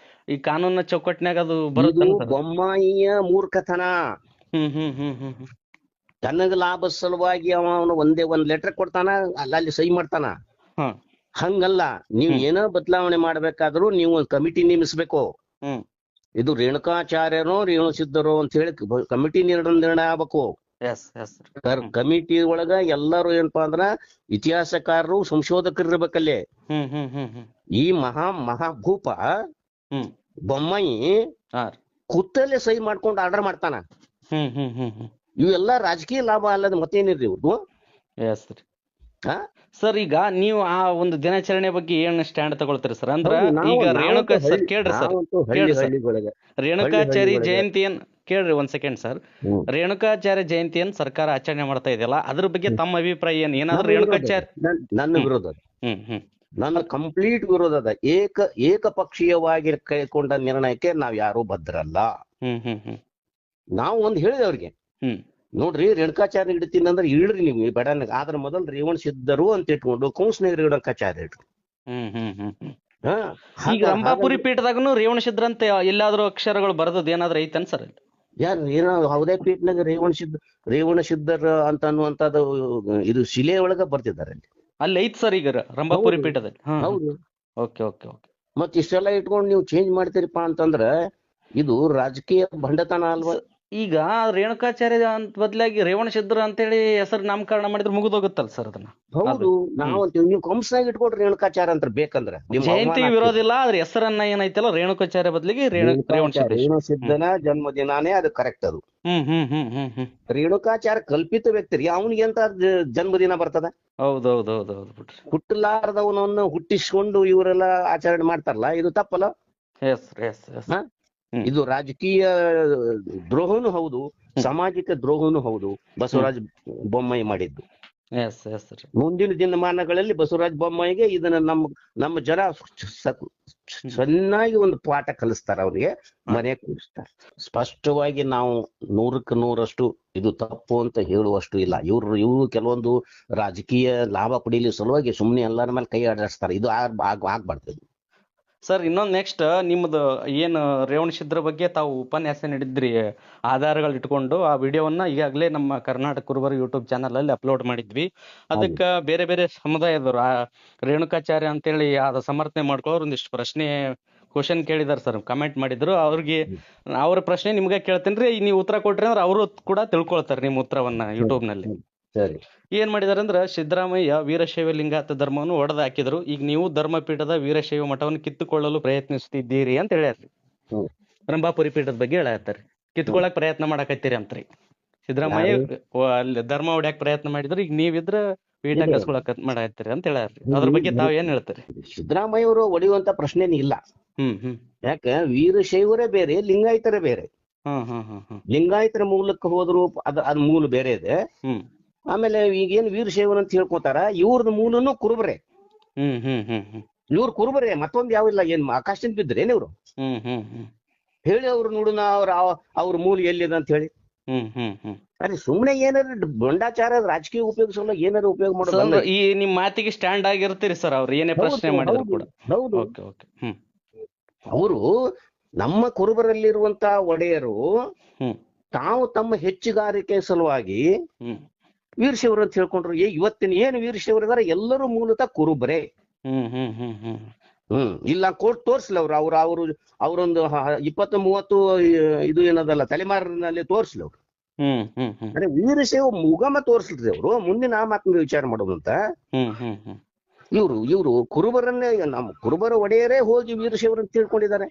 ಈ ಕಾನೂನಿನ ಚೌಕಟ್ಟಿನಾಗ ಅದು ಬರುತ್ತೆ. ಬೊಮ್ಮಾಯಿಯ ಮೂರ್ಖತನ. ತನಗ ಲಾಭ ಸಲುವಾಗಿ ಅವನು ಒಂದೇ ಒಂದ್ ಲೆಟರ್ ಕೊಡ್ತಾನ, ಅಲ್ಲಿ ಸಹಿ ಮಾಡ್ತಾನ. ಹಂಗಲ್ಲ, ನೀವ್ ಏನೋ ಬದಲಾವಣೆ ಮಾಡ್ಬೇಕಾದ್ರೂ ನೀವು ಒಂದ್ ಕಮಿಟಿ ನೇಮಿಸ್ಬೇಕು. ಇದು ರೇಣುಕಾಚಾರ್ಯರು ರೇವಣಸಿದ್ಧರು ಅಂತ ಹೇಳಿ ಕಮಿಟಿ ನಿರ್ಣಯ ಆಗ್ಬೇಕು. ಕಮಿಟಿ ಒಳಗ ಎಲ್ಲಾರು ಏನಪ್ಪಾ ಅಂದ್ರ ಇತಿಹಾಸಕಾರರು, ಸಂಶೋಧಕರು ಇರ್ಬೇಕಲ್ಲಿ. ಈ ಮಹಾಭೂಪ ಬೊಮ್ಮಾಯಿ ಕುತ್ತಲ್ಲೇ ಸಹಿ ಮಾಡ್ಕೊಂಡು ಆರ್ಡರ್ ಮಾಡ್ತಾನ. ಇವೆಲ್ಲ ರಾಜಕೀಯ ಲಾಭ ಅಲ್ಲದ ಮತ್ತೇನಿರ್ರಿ ಇವ್ರು. ಸರ್, ಈಗ ನೀವು ಆ ಒಂದು ದಿನಾಚರಣೆ ಬಗ್ಗೆ ಏನ್ ಸ್ಟ್ಯಾಂಡ್ ತಗೊಳ್ತೀರಿ ಸರ್? ಅಂದ್ರ ಈಗ ರೇಣುಕಾ ಸರ್ ಕೇಳ್ರಿ ಸರ್, ರೇಣುಕಾಚಾರ್ಯ ಜಯಂತಿಯನ್ ಕೇಳ್ರಿ ಒಂದ್ ಸೆಕೆಂಡ್ ಸರ್. ರೇಣುಕಾಚಾರ್ಯ ಜಯಂತಿಯನ್ ಸರ್ಕಾರ ಆಚರಣೆ ಮಾಡ್ತಾ ಇದೆಯಲ್ಲ, ಅದ್ರ ಬಗ್ಗೆ ತಮ್ಮ ಅಭಿಪ್ರಾಯ ಏನಾದ್ರು? ರೇಣುಕಾಚಾರ್ಯ ನನ್ನ ವಿರೋಧ ಅದ. ನನ್ನ ಕಂಪ್ಲೀಟ್ ವಿರೋಧ ಅದ. ಏಕಪಕ್ಷೀಯವಾಗಿ ಕೈಗೊಂಡ ನಿರ್ಣಯಕ್ಕೆ ನಾವ್ ಯಾರು ಬದ್ರಲ್ಲ. ನಾವು ಒಂದ್ ಹೇಳಿದೆ ಅವ್ರಿಗೆ, ನೋಡ್ರಿ ರೇಣುಕಾಚಾರ್ಯ ಹಿಡಿತೀನಿ ಅಂದ್ರೆ ಇಳ್ರಿ ನೀವು ಬೇಡ, ಆದ್ರ ಮೊದಲ್ ರೇವಣಸಿದ್ಧರು ಅಂತ ಇಟ್ಕೊಂಡು ಕೌನ್ಸ್ನಾಗ ರೇಣುಕಾಚಾರ್ಯ ಇಟ್ರು. ಈಗ ರಂಭಾಪುರಿ ಪೀಠದಾಗನು ರೇವಣಸಿದ್ಧರ ಅಂತ ಎಲ್ಲಾದ್ರೂ ಅಕ್ಷರಗಳು ಬರೆದದ್ ಏನಾದ್ರು ಐತನ್ ಸರ್? ಯಾರು ಏನೋ ಯಾವುದೇ ಪೀಠನಾಗ ರೇವಣಸಿದ್ಧರ ಅಂತ ಅನ್ನುವಂಥದ್ದು ಇದು ಶಿಲೆ ಒಳಗ ಬರ್ತಿದ್ದಾರೆ ಅಲ್ಲಿ ಐತ್ ಸರ್ ಈಗ ರಂಭಾಪುರಿ ಪೀಠದಲ್ಲಿ. ಹೌದು. Okay okay okay. ಮತ್ ಇಷ್ಟೆಲ್ಲ ಇಟ್ಕೊಂಡು ನೀವು ಚೇಂಜ್ ಮಾಡ್ತೀರಿಪಾ ಅಂತಂದ್ರ ಇದು ರಾಜಕೀಯ ಭಂಡತನ ಅಲ್ವಾ? ಈಗ ರೇಣುಕಾಚಾರ್ಯ ಅಂತ ಬದಲಾಗಿ ರೇವಣಸಿದ್ಧರು ಅಂತೇಳಿ ಹೆಸರು ನಾಮಕರಣ ಮಾಡಿದ್ರೆ ಮುಗಿದೋಗುತ್ತಲ್ಲ ಸರ್ ಅದನ್ನ. ಹೌದು, ನಾವು ನೀವು ಕಂಸಾಗಿ ಇಟ್ಕೊಡ್ರಿ ರೇಣುಕಾಚಾರ್ಯ ಅಂತ ಬೇಕಂದ್ರೆ. ಜಯಂತಿ ವಿರೋಧ ಇಲ್ಲ, ಆದ್ರೆ ಹೆಸರನ್ನ ಏನೈತಲ್ಲ ರೇಣುಕಾಚಾರ್ಯ ಬದಲಿಗೆ ರೇವಣಸಿದ್ಧನ ಜನ್ಮದಿನಾನೇ ಅದು ಕರೆಕ್ಟ್. ಅದು ರೇಣುಕಾಚಾರ್ಯ ಕಲ್ಪಿತ ವ್ಯಕ್ತಿ ರೀ, ಅವನಿಗೆ ಅಂತ ಜನ್ಮದಿನ ಬರ್ತದ? ಹೌದೌದೌದೌದು. ಹುಟ್ಟಲಾರದವನನ್ನು ಹುಟ್ಟಿಸ್ಕೊಂಡು ಇವರೆಲ್ಲ ಆಚರಣೆ ಮಾಡ್ತಾರಲ್ಲ, ಇದು ತಪ್ಪಲ್ಲ? ಇದು ರಾಜಕೀಯ ದ್ರೋಹನೂ ಹೌದು, ಸಾಮಾಜಿಕ ದ್ರೋಹನೂ ಹೌದು. ಬಸವರಾಜ ಬೊಮ್ಮಾಯಿ ಮಾಡಿದ್ದು. ಮುಂದಿನ ದಿನಮಾನಗಳಲ್ಲಿ ಬಸವರಾಜ ಬೊಮ್ಮಾಯಿಗೆ ಇದನ್ನ ನಮ್ಮ ಜನ ಚೆನ್ನಾಗಿ ಒಂದು ಪಾಠ ಕಲಿಸ್ತಾರ, ಅವ್ರಿಗೆ ಮನೆ ಕೂರಿಸ್ತಾರ. ಸ್ಪಷ್ಟವಾಗಿ ನಾವು 100% ಇದು ತಪ್ಪು ಅಂತ ಹೇಳುವಷ್ಟು ಇಲ್ಲ. ಇವ್ರು ಕೆಲವೊಂದು ರಾಜಕೀಯ ಲಾಭ ಪಡೀಲಿ ಸಲುವಾಗಿ ಸುಮ್ಮನೆ ಎಲ್ಲರ ಮೇಲೆ ಕೈ ಆಡಿಸ್ತಾರೆ. ಇದು ಆಗ್ಬಾರ್ದು ಸರ್. ಇನ್ನೊಂದು ನೆಕ್ಸ್ಟ್ ನಿಮ್ದು ಏನು ರೇವಣಸಿದ್ಧರ ಬಗ್ಗೆ ತಾವು ಉಪನ್ಯಾಸ ನೀಡಿದ್ರಿ ಆಧಾರಗಳು ಇಟ್ಕೊಂಡು, ಆ ವಿಡಿಯೋವನ್ನ ಈಗಾಗಲೇ ನಮ್ಮ ಕರ್ನಾಟಕ ಕುರುಬರ ಯೂಟ್ಯೂಬ್ ಚಾನಲ್ ಅಲ್ಲಿ ಅಪ್ಲೋಡ್ ಮಾಡಿದ್ವಿ. ಅದಕ್ಕ ಬೇರೆ ಬೇರೆ ಸಮುದಾಯದವರು ರೇಣುಕಾಚಾರ್ಯ ಅಂತೇಳಿ ಅದ ಸಮರ್ಥನೆ ಮಾಡ್ಕೊಳ್ಳೋರು ಒಂದಿಷ್ಟು ಕ್ವಶನ್ ಕೇಳಿದಾರೆ ಸರ್, ಕಮೆಂಟ್ ಮಾಡಿದ್ರು. ಅವ್ರ ಪ್ರಶ್ನೆ ನಿಮ್ಗೆ ಕೇಳ್ತೇನ್ರಿ, ನೀವು ಉತ್ತರ ಕೊಟ್ರಿ ಅಂದ್ರೆ ಅವರು ಕೂಡ ತಿಳ್ಕೊಳ್ತಾರೆ ನಿಮ್ಮ ಉತ್ತರವನ್ನ ಯೂಟ್ಯೂಬ್ ನಲ್ಲಿ. ಸರಿ. ಏನ್ ಮಾಡಿದಾರೆ ಅಂದ್ರೆ ಸಿದ್ದರಾಮಯ್ಯ ವೀರಶೈವ ಲಿಂಗಾಯತ ಧರ್ಮವನ್ನು ಒಡೆದು ಹಾಕಿದ್ರು. ಈಗ ನೀವು ಧರ್ಮಪೀಠದ ವೀರಶೈವ ಮಠವನ್ನು ಕಿತ್ತುಕೊಳ್ಳಲು ಪ್ರಯತ್ನಿಸುತ್ತಿದ್ದೀರಿ ಅಂತ ಹೇಳ್ಯಾರ್ರಿ. ಹ್ಮ್. ರಂಭಾಪುರಿ ಪೀಠದ ಬಗ್ಗೆ ಹೇಳತ್ತಾರೆ. ಕಿತ್ಕೊಳಕ್ ಪ್ರಯತ್ನ ಮಾಡಕತ್ತೀರಿ ಅಂತ್ರಿ. ಸಿದ್ದರಾಮಯ್ಯ ಅಲ್ಲಿ ಧರ್ಮ ಹೊಡ್ಯಾಕ್ ಪ್ರಯತ್ನ ಮಾಡಿದ್ರು. ಈಗ ನೀವಿದ್ರ ಪೀಠ ಕಸ್ಕೊಳಕ್ ಮಾಡತ್ತೀರಿ ಅಂತ ಹೇಳ್ಯಾರ್ರಿ. ಅದ್ರ ಬಗ್ಗೆ ತಾವ್ ಏನ್ ಹೇಳ್ತೀರಿ? ಸಿದ್ದರಾಮಯ್ಯ ಅವರು ಒಡೆಯುವಂತ ಪ್ರಶ್ನೆನೇ ಇಲ್ಲ. ಯಾಕೆ ವೀರಶೈವರೇ ಬೇರೆ, ಲಿಂಗಾಯತರೇ ಬೇರೆ. ಲಿಂಗಾಯತರ ಮೂಲಕ್ಕೆ ಹೋದ್ರು ಅದ್ ಮೂಲ ಬೇರೆ ಇದೆ. ಆಮೇಲೆ ಈಗೇನ್ ವೀರಶೈವನ್ ಅಂತ ಹೇಳ್ಕೊತಾರ, ಇವ್ರದ್ ಮೂಲನು ಕುರುಬರೇ. ಇವ್ರ ಕುರುಬರೇ, ಮತ್ತೊಂದ್ ಯಾವಿಲ್ಲ. ಏನ್ ಆಕಾಶದಿಂದ ಬಿದ್ರೆ ಏನ್ ಇವ್ರು? ಹೇಳಿ ಅವ್ರು ನೋಡೋಣ ಅವ್ರ ಮೂಲ ಎಲ್ಲಿದೆ ಅಂತ ಹೇಳಿ. ಅರೆ ಸುಮ್ನೆ ಏನಾರ ಭ್ರಷ್ಟಾಚಾರ ರಾಜಕೀಯ ಉಪಯೋಗಿಸಲ್ಲ, ಏನಾರ ಉಪಯೋಗ ಮಾಡೋದು. ಈ ನಿಮ್ ಮಾತಿಗೆ ಸ್ಟ್ಯಾಂಡ್ ಆಗಿರ್ತೀರಿ ಸರ್ ಅವ್ರು ಏನೇ ಪ್ರಶ್ನೆ ಮಾಡಿದ್ರು ಕೂಡ. ಹೌದು. ಅವರು ನಮ್ಮ ಕುರುಬರಲ್ಲಿರುವಂತ ಒಡೆಯರು ತಾವು ತಮ್ಮ ಹೆಚ್ಚುಗಾರಿಕೆ ಸಲುವಾಗಿ ವೀರಶೈವರು ಅಂತ ಹೇಳ್ಕೊಂಡ್ರು. ಇವತ್ತಿನ ಏನು ವೀರಶೈವರಿದಾರೆ ಎಲ್ಲರೂ ಮೂಲತಃ ಕುರುಬರೇ. ಇಲ್ಲ ಕೋರ್ಟ್ ತೋರ್ಸ್ಲಿ ಅವ್ರು ಅವರೊಂದು 20-30 ಇದು ಏನದಲ್ಲ ತಲೆಮಾರಿನಲ್ಲಿ ತೋರ್ಸ್ಲಿ ಅವ್ರು. ಅಂದ್ರೆ ವೀರಶೈವ ಮುಗಮ ತೋರ್ಸ್ಲಿ ಅವ್ರು. ಮುಂದಿನ ಮಾತಿನ ವಿಚಾರ ಮಾಡೋದಂತ. ಇವ್ರು ಕುರುಬರನ್ನೇ, ನಮ್ಮ ಕುರುಬರ ಒಡೆಯರೇ ಹೋಗಿ ವೀರಶೈವರು ಅಂತ ತಿಳ್ಕೊಂಡಿದ್ದಾರೆ.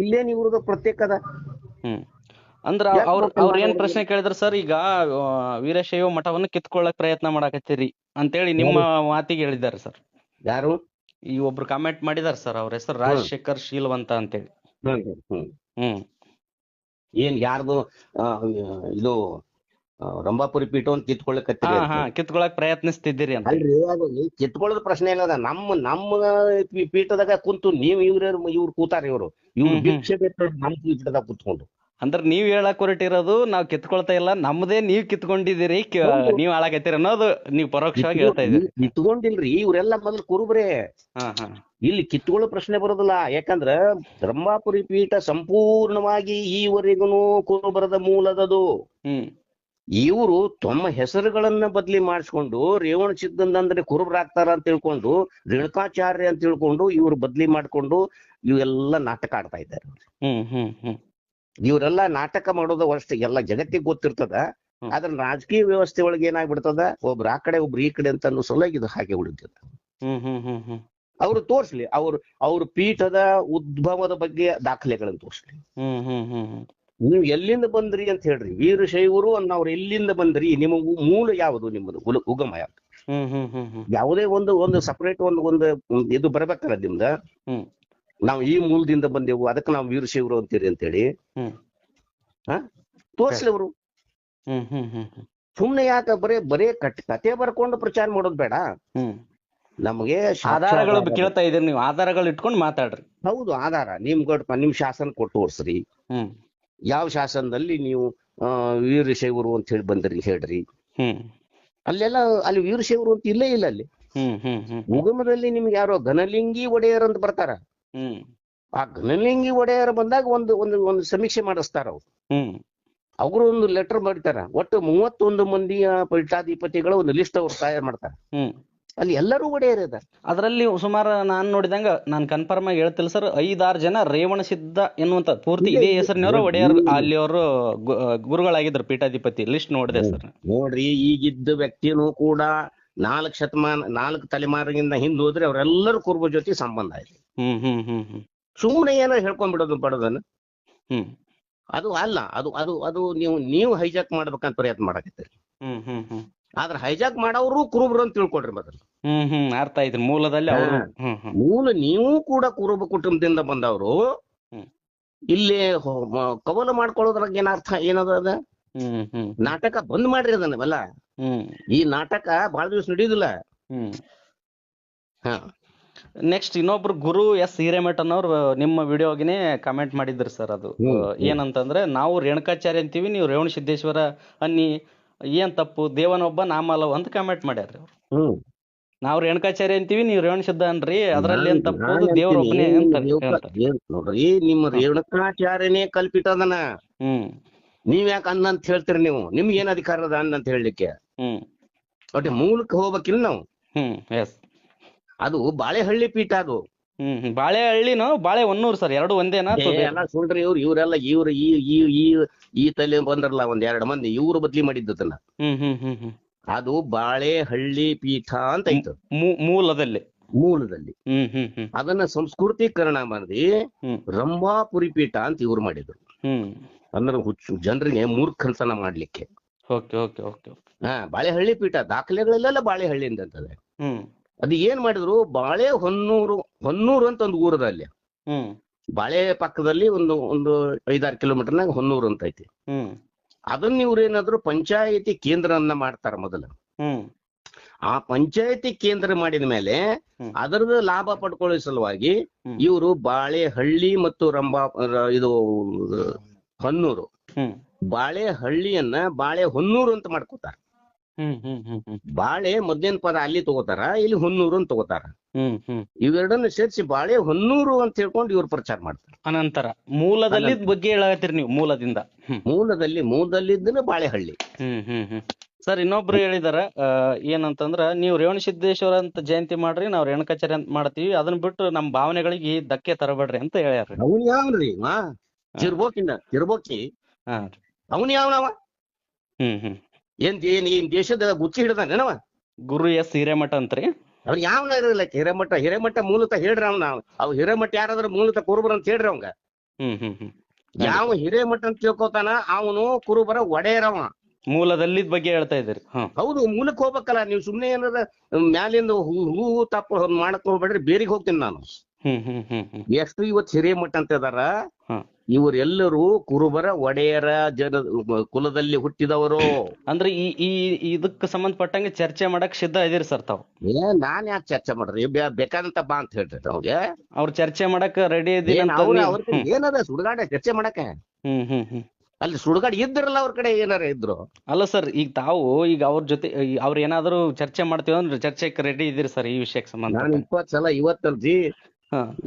ಇಲ್ಲೇನ್ ಇವ್ರದ ಪ್ರತ್ಯೇಕ ಅದ? ಅಂದ್ರ ಅವ್ರ ಏನ್ ಪ್ರಶ್ನೆ ಕೇಳಿದ್ರ ಸರ್, ಈಗ ವೀರಶೈವ ಮಠವನ್ನು ಕಿತ್ಕೊಳ್ಳಕ್ ಪ್ರಯತ್ನ ಮಾಡಾಕತ್ತೀರಿ ಅಂತೇಳಿ ನಿಮ್ಮ ಮಾತಿಗೆ ಹೇಳಿದ್ದಾರೆ ಸರ್. ಯಾರು? ಈ ಒಬ್ರು ಕಾಮೆಂಟ್ ಮಾಡಿದಾರೆ ಸರ್, ಅವ್ರ ಹೆಸರು ರಾಜಶೇಖರ್ ಶೀಲವಂತ ಅಂತೇಳಿ. ಏನ್ ಯಾರ್ದು ಇದು ರಂಭಾಪುರಿ ಪೀಠವನ್ನು ಕಿತ್ಕೊಳಕ್ ಪ್ರಯತ್ನಿಸ್ತಿದ್ದೀರಿ ಅಂತ? ಅಲ್ರಿ, ಅದು ಕಿತ್ಕೊಳ್ಳೋದ್ ಪ್ರಶ್ನೆ ಏನದ? ನಮ್ಮ ಪೀಠದಾಗ ಕುಂತು ನೀವ್ ಇವ್ರು ಕೂತಾರ. ಇವ್ರು ಭಿಕ್ಷೆ ನಮ್ಮ ಪೀಠದಾಗ ಕುತ್ಕೊಂಡು. ಅಂದ್ರ ನೀವ್ ಹೇಳಕ್ ಹೊರಟಿರೋದು ನಾವ್ ಕಿತ್ಕೊಳ್ತಾ ಇಲ್ಲ, ನಮ್ದೇ ನೀವ್ ಕಿತ್ಕೊಂಡಿದ್ದೀರಿ, ನೀವ್ ಹಾಳಾಗತ್ತೀರಿ ಅನ್ನೋದು ನೀವ್ ಪರೋಕ್ಷವಾಗಿ ಹೇಳ್ತಾ ಇದ್ದೀರಿ. ಕಿತ್ಕೊಂಡಿಲ್ರಿ, ಇವ್ರೆಲ್ಲ ಮೊದಲು ಕುರುಬರೇ. ಇಲ್ಲಿ ಕಿತ್ಕೊಳ್ಳೋ ಪ್ರಶ್ನೆ ಬರೋದಿಲ್ಲ. ಯಾಕಂದ್ರ ರಂಭಾಪುರಿ ಪೀಠ ಸಂಪೂರ್ಣವಾಗಿ ಈವರೆಗೂ ಕುರುಬರದ ಮೂಲದದು. ಇವರು ತಮ್ಮ ಹೆಸರುಗಳನ್ನ ಬದಲಿ ಮಾಡಿಸ್ಕೊಂಡು ರೇವಣ ಸಿದ್ಧಂದ್ರೆ ಕುರುಬರಾಗ್ತಾರ ಅಂತ ತಿಳ್ಕೊಂಡು, ರೇಣುಕಾಚಾರ್ಯ ಅಂತ ತಿಳ್ಕೊಂಡು ಇವ್ರು ಬದಲಿ ಮಾಡ್ಕೊಂಡು ಇವೆಲ್ಲ ನಾಟಕ ಆಡ್ತಾ ಇದ್ದಾರೆ. ಇವರೆಲ್ಲ ನಾಟಕ ಮಾಡೋದು ಅಷ್ಟೇ, ಎಲ್ಲ ಜಗತ್ತಿಗೆ ಗೊತ್ತಿರ್ತದ. ಆದ್ರ ರಾಜಕೀಯ ವ್ಯವಸ್ಥೆ ಒಳಗೆ ಏನಾಗ್ಬಿಡ್ತದ, ಒಬ್ರು ಆ ಕಡೆ ಒಬ್ರು ಈ ಕಡೆ ಅಂತ ಅನ್ನೋ ಸಲುವಾಗಿ ಇದು ಹಾಗೆ ಉಳಿತದ. ಅವ್ರು ತೋರ್ಸ್ಲಿ, ಅವ್ರ ಪೀಠದ ಉದ್ಭವದ ಬಗ್ಗೆ ದಾಖಲೆಗಳನ್ನ ತೋರ್ಸ್ಲಿ. ನೀವು ಎಲ್ಲಿಂದ ಬಂದ್ರಿ ಅಂತ ಹೇಳ್ರಿ. ವೀರಶೈವರು ಅನ್ನವ್ರು ಎಲ್ಲಿಂದ ಬಂದ್ರಿ? ನಿಮ್ಮ ಮೂಲ ಯಾವುದು? ನಿಮ್ಮದು ಉಗಮ ಯಾವ್ದು? ಯಾವುದೇ ಒಂದು ಸಪರೇಟ್ ಒಂದು ಇದು ಬರ್ಬೇಕಲ್ಲ ನಿಮ್ದ. ನಾವು ಈ ಮೂಲದಿಂದ ಬಂದೆವು, ಅದಕ್ಕೆ ನಾವು ವೀರಶೈವರು ಅಂತೀರಿ ಅಂತೇಳಿ ತೋರ್ಸ್ಲಿ ಅವರು. ಸುಮ್ನೆ ಯಾಕ ಬರೇ ಕತೆ ಬರ್ಕೊಂಡು ಪ್ರಚಾರ ಮಾಡೋದು ಬೇಡ. ನಮಗೆ ಆಧಾರಗಳು ಕೇಳ್ತಾ ಇದೀರಿ ನೀವು, ಆಧಾರಗಳು ಇಟ್ಕೊಂಡು ಮಾತಾಡ್ರಿ. ಹೌದು, ಆಧಾರ ನಿಮ್ ಶಾಸನ ಕೊಟ್ಟು ತೋರ್ಸ್ರಿ. ಯಾವ ಶಾಸನದಲ್ಲಿ ನೀವು ವೀರಶೈವರು ಅಂತ ಹೇಳಿ ಬಂದ್ರಿ ಹೇಳ್ರಿ. ಅಲ್ಲಿ ವೀರಶೈವರು ಅಂತ ಇಲ್ಲೇ ಇಲ್ಲ. ಅಲ್ಲಿ ಉಗಮದಲ್ಲಿ ನಿಮ್ಗೆ ಯಾರೋ ಘನಲಿಂಗಿ ಒಡೆಯರ್ ಅಂತ ಬರ್ತಾರ. ಆ ಘನಲಿಂಗಿ ಒಡೆಯರ್ ಬಂದಾಗ ಒಂದು ಸಮೀಕ್ಷೆ ಮಾಡಿಸ್ತಾರ ಅವ್ರು. ಅವರು ಒಂದು ಲೆಟರ್ ಬರೀತಾರ. ಒಟ್ಟು 31 ಮಂದಿಯ ಪೀಠಾಧಿಪತಿಗಳ ಒಂದು ಲಿಸ್ಟ್ ಅವ್ರು ತಯಾರು ಮಾಡ್ತಾರ. ಅಲ್ಲಿ ಎಲ್ಲರೂ ಒಡೆಯರ್ ಇದಾರೆ. ಅದರಲ್ಲಿ ಸುಮಾರು ನಾನ್ ನೋಡಿದಂಗ, ನಾನ್ ಕನ್ಫರ್ಮ್ ಆಗಿ ಹೇಳ್ತಿಲ್ಲ ಸರ್, 5-6 ಜನ ರೇವಣ ಸಿದ್ಧ ಎನ್ನುವಂತ ಪೂರ್ತಿ ಇದೇ ಹೆಸರಿನವರು ಒಡೆಯರ್, ಅಲ್ಲಿ ಅವರು ಗುರುಗಳಾಗಿದ್ರು ಪೀಠಾಧಿಪತಿ. ಲಿಸ್ಟ್ ನೋಡಿದೆ ಸರ್. ನೋಡ್ರಿ, ಈಗಿದ್ದ ವ್ಯಕ್ತಿನೂ ಕೂಡ 4 ತಲೆಮಾರಿನಿಂದ ಹಿಂದೆ ಹೋದ್ರೆ ಅವರೆಲ್ಲರೂ ಕುರುಬ ಜೊತೆ ಸಂಬಂಧ ಇದೆ. ಸುಮ್ಮನೆ ಏನೋ ಹೇಳ್ಕೊಂಡ್ಬಿಡೋದು ಬಡದನ್ನ. ಅದು ಅಲ್ಲ, ಅದು ನೀವು ಹೈಜಾಕ್ ಮಾಡ್ಬೇಕಂತ ಪ್ರಯತ್ನ ಮಾಡಕತ್ತೀರಿ. ಆದ್ರೆ ಹೈಜಾಕ್ ಮಾಡೋರು ಕುರುಬರು ಅಂತ ತಿಳ್ಕೊಳ್ರಿ ಮೊದಲು. ಅರ್ಥ ಆಯ್ತು. ಮೂಲದಲ್ಲಿ ಮೂಲ ನೀವು ಕೂಡ ಕುರುಬ ಕುಟುಂಬದಿಂದ ಬಂದವರು. ಇಲ್ಲಿ ಕವಲು ಮಾಡ್ಕೊಳ್ಳೋದ್ರಾಗ ಏನ್ ಅರ್ಥ ಏನದ? ನಾಟಕ ಬಂದ್ ಮಾಡ್ರಿ ಅದನ್ನಲ್ಲ. ಈ ನಾಟಕ ಬಹಳ ದಿವಸ ನಡೆಯುದಿಲ್ಲ. ನೆಕ್ಸ್ಟ್ ಇನ್ನೊಬ್ರು ಗುರು ಎಸ್ ಹಿರೇಮಠ ಅನ್ನೋರು ನಿಮ್ಮ ವಿಡಿಯೋಗಿನೇ ಕಮೆಂಟ್ ಮಾಡಿದ್ರು ಸರ್. ಅದು ಏನಂತಂದ್ರೆ, ನಾವು ರೇಣುಕಾಚಾರ್ಯ ಅಂತೀವಿ, ನೀವು ರೇವಣ ಸಿದ್ದೇಶ್ವರ ಅನ್ನಿ, ಏನ್ ತಪ್ಪು? ದೇವನೊಬ್ಬ ನಾಮಲವ್ ಅಂತ ಕಮೆಂಟ್ ಮಾಡ್ಯಾರ್ರಿ ಅವ್ರು. ನಾವು ರೇಣುಕಾಚಾರ್ಯ ಅಂತೀವಿ, ನೀವು ರೇವಣ ಸಿದ್ಧ ಅನ್ರಿ, ಅದ್ರಲ್ಲಿ ಏನ್ ತಪ್ಪು? ದೇವ್ರೊಬ್ಬನೇ ಅಂತ ನೋಡ್ರಿ. ನಿಮ್ಮ ರೇಣುಕಾಚಾರ್ಯನೇ ಕಲ್ಪಿತದನ. ನೀವ್ ಯಾಕೆ ಅಂತ ಹೇಳ್ತೀರಿ? ನಿಮ್ಗೆ ಏನ್ ಅಧಿಕಾರ ಅದ ಅಂತ ಹೇಳಲಿಕ್ಕೆ? ಒಟ್ಟೆ ಮೂಲಕ್ಕೆ ಹೋಗ್ಬೇಕಿಲ್ಲ ನಾವು. ಅದು ಬಾಳೆಹಳ್ಳಿ ಪೀಠ. ಅದು ಬಾಳೆಹಳ್ಳಿನೋ ಬಾಳೆ ಹೊನ್ನೂರು ಸರ್, ಎರಡು ಒಂದೇನಾ ಅಥವಾ ಬೇರೆ? ಎಲ್ಲ ಸುಳ್ರಿ ಇವರೆಲ್ಲ ಇವ್ರು ಈ ತಲೆ ಬಂದ್ರಲ್ಲ ಒಂದ್ 2 ಮಂದಿ ಇವ್ರು ಬದ್ಲಿ ಮಾಡಿದ್ದನ್ನ. ಅದು ಬಾಳೆಹಳ್ಳಿ ಪೀಠ ಅಂತ ಐತ ಮೂಲದಲ್ಲಿ. ಅದನ್ನ ಸಂಸ್ಕೃತೀಕರಣ ಮಾಡಿ ರಂಭಾಪುರಿ ಪೀಠ ಅಂತ ಇವ್ರು ಮಾಡಿದ್ರು. ಅಂದ್ರೆ ಜನರಿಗೆ ಮೂರ್ಖನ್ಸನ ಮಾಡ್ಲಿಕ್ಕೆ. ಬಾಳೆಹಳ್ಳಿ ಪೀಠ ದಾಖಲೆಗಳೆಲ್ಲ ಬಾಳೆಹಳ್ಳಿಯಿಂದ ಅಂತದೆ. ಅದು ಏನ್ ಮಾಡಿದ್ರು, ಹೊನ್ನೂರು ಅಂತ ಒಂದು ಊರದ ಅಲ್ಲಿ, ಬಾಳೆ ಪಕ್ಕದಲ್ಲಿ ಒಂದು 5-6 ಕಿಲೋಮೀಟರ್ನಾಗ ಹೊನ್ನೂರು ಅಂತ ಐತಿ. ಅದನ್ನ ಇವ್ರು ಏನಾದ್ರು ಪಂಚಾಯತಿ ಕೇಂದ್ರನ್ನ ಮಾಡ್ತಾರ ಮೊದಲು. ಆ ಪಂಚಾಯತಿ ಕೇಂದ್ರ ಮಾಡಿದ ಮೇಲೆ ಅದರದ ಲಾಭ ಪಡ್ಕೊಳ್ಳೋ ಸಲುವಾಗಿ ಇವರು ಬಾಳೆಹಳ್ಳಿ ಮತ್ತು ಇದು ಹೊನ್ನೂರು, ಬಾಳೆಹಳ್ಳಿಯನ್ನ ಬಾಳೆ ಹೊನ್ನೂರು ಅಂತ ಮಾಡ್ಕೋತಾರ. ಬಾಳೆ ಮೊದ್ಲಿನ ಪದ ಅಲ್ಲಿ ತಗೋತಾರ, ಇಲ್ಲಿ ಹೊನ್ನೂರು ಅಂತ ತಗೋತಾರ. ಇವೆರಡನ್ನು ಸೇರಿಸಿ ಬಾಳೆ ಹೊನ್ನೂರು ಅಂತ ಹೇಳ್ಕೊಂಡು ಇವ್ರು ಪ್ರಚಾರ ಮಾಡ್ತಾರೆ. ಅನಂತರ ಮೂಲದಲ್ಲಿ ಬಗ್ಗೆ ಹೇಳತ್ತೀರಿ ನೀವು, ಮೂಲದಲ್ಲಿದ್ದನ ಬಾಳೆಹಳ್ಳಿ. ಸರ್ ಇನ್ನೊಬ್ರು ಹೇಳಿದಾರ ಏನಂತಂದ್ರ, ನೀವು ರೇವಣಸಿದ್ದೇಶ್ವರ ಅಂತ ಜಯಂತಿ ಮಾಡ್ರಿ, ನಾವ್ ರೇಣುಕಾಚಾರ್ಯ ಅಂತ ಮಾಡ್ತೀವಿ, ಅದನ್ನ ಬಿಟ್ಟು ನಮ್ ಭಾವನೆಗಳಿಗೆ ಧಕ್ಕೆ ತರಬೇಡ್ರಿ ಅಂತ ಹೇಳ್ಯಾರ. ಅವನ್ ಯಾವನ್ರಿ ತಿರ್ಬೋಕಿ ಅವನ್ ಯಾವನವ? ಏನ್ ದೇಶದ ಗುಚ್ಚಿ ಹಿಡ್ದಾನೇನವ? ಗುರು ಎಸ್ ಹಿರೇಮಠ ಅಂತ್ರಿ. ಅವ್ನ ಯಾವನ ಇರಲ್ಲ. ಹಿರೇಮಠ ಮೂಲತಃ ಹೇಳ್ರಿ ಅವ್ನ. ಅವ್ ಹಿರೇಮಠ ಯಾರಾದ್ರೂ ಮೂಲತಃ ಕುರುಬರ ಅಂತ ಹೇಳ್ರಿ ಅವಂಗ. ಯಾವ ಹಿರೇಮಠ ಅಂತ ತಿಳ್ಕೊತಾನ ಅವನು ಕುರುಬರ ಒಡೆಯರವ. ಮೂಲದಲ್ಲಿದ್ ಬಗ್ಗೆ ಹೇಳ್ತಾ ಇದ್ದೀರಿ. ಹೌದು, ಮೂಲಕ್ ಹೋಗ್ಬೇಕಲ್ಲ ನೀವು. ಸುಮ್ನೆ ಏನಾರ ಮ್ಯಾಲಿಂದ ಹೂ ತಪ್ಪ ಮಾಡಕ್ ಹೋಗ್ಬೇಡ್ರಿ, ಬೇರಿಗೆ ಹೋಗ್ತೀನಿ ನಾನು. ಎಷ್ಟು ಇವತ್ತು ಹಿರೇಮಠ ಅಂತ ಇದಾರ, ಇವರೆಲ್ಲರೂ ಕುರುಬರ ಒಡೆಯರ ಕುಲದಲ್ಲಿ ಹುಟ್ಟಿದವರು. ಅಂದ್ರೆ ಈ ಇದಕ್ಕೆ ಸಂಬಂಧಪಟ್ಟಂಗೆ ಚರ್ಚೆ ಮಾಡಕ್ ಸಿದ್ಧ ಇದೀರಿ ಸರ್ ತಾವು? ನಾನ್ ಯಾಕೆ ಚರ್ಚೆ ಮಾಡ್ರಿ, ಬೇಕಾದಂತ ಬಾ ಅಂತ ಹೇಳ್ರಿ ಅವ್ರಿಗೆ. ಅವ್ರು ಚರ್ಚೆ ಮಾಡಕ್ ರೆಡಿ ಇದೀನಿ ಏನದ ಸುಡುಗಾಡ ಚರ್ಚೆ ಮಾಡಕ? ಅಲ್ಲಿ ಸುಡುಗಾಡ ಇದ್ರಲ್ಲ ಅವ್ರ ಕಡೆ ಏನಾರ ಇದ್ರು. ಅಲ್ಲ ಸರ್, ಈಗ ತಾವು ಈಗ ಅವ್ರ ಜೊತೆ ಅವ್ರ ಏನಾದ್ರು ಚರ್ಚೆ ಮಾಡ್ತೀವಿ ಅಂದ್ರೆ ಚರ್ಚೆಗೆ ರೆಡಿ ಇದೀರಿ ಸರ್ ಈ ವಿಷಯಕ್ಕೆ ಸಂಬಂಧ? ನಾನು 20 ಸಲ ಇವತ್ತಲ್ರಿ,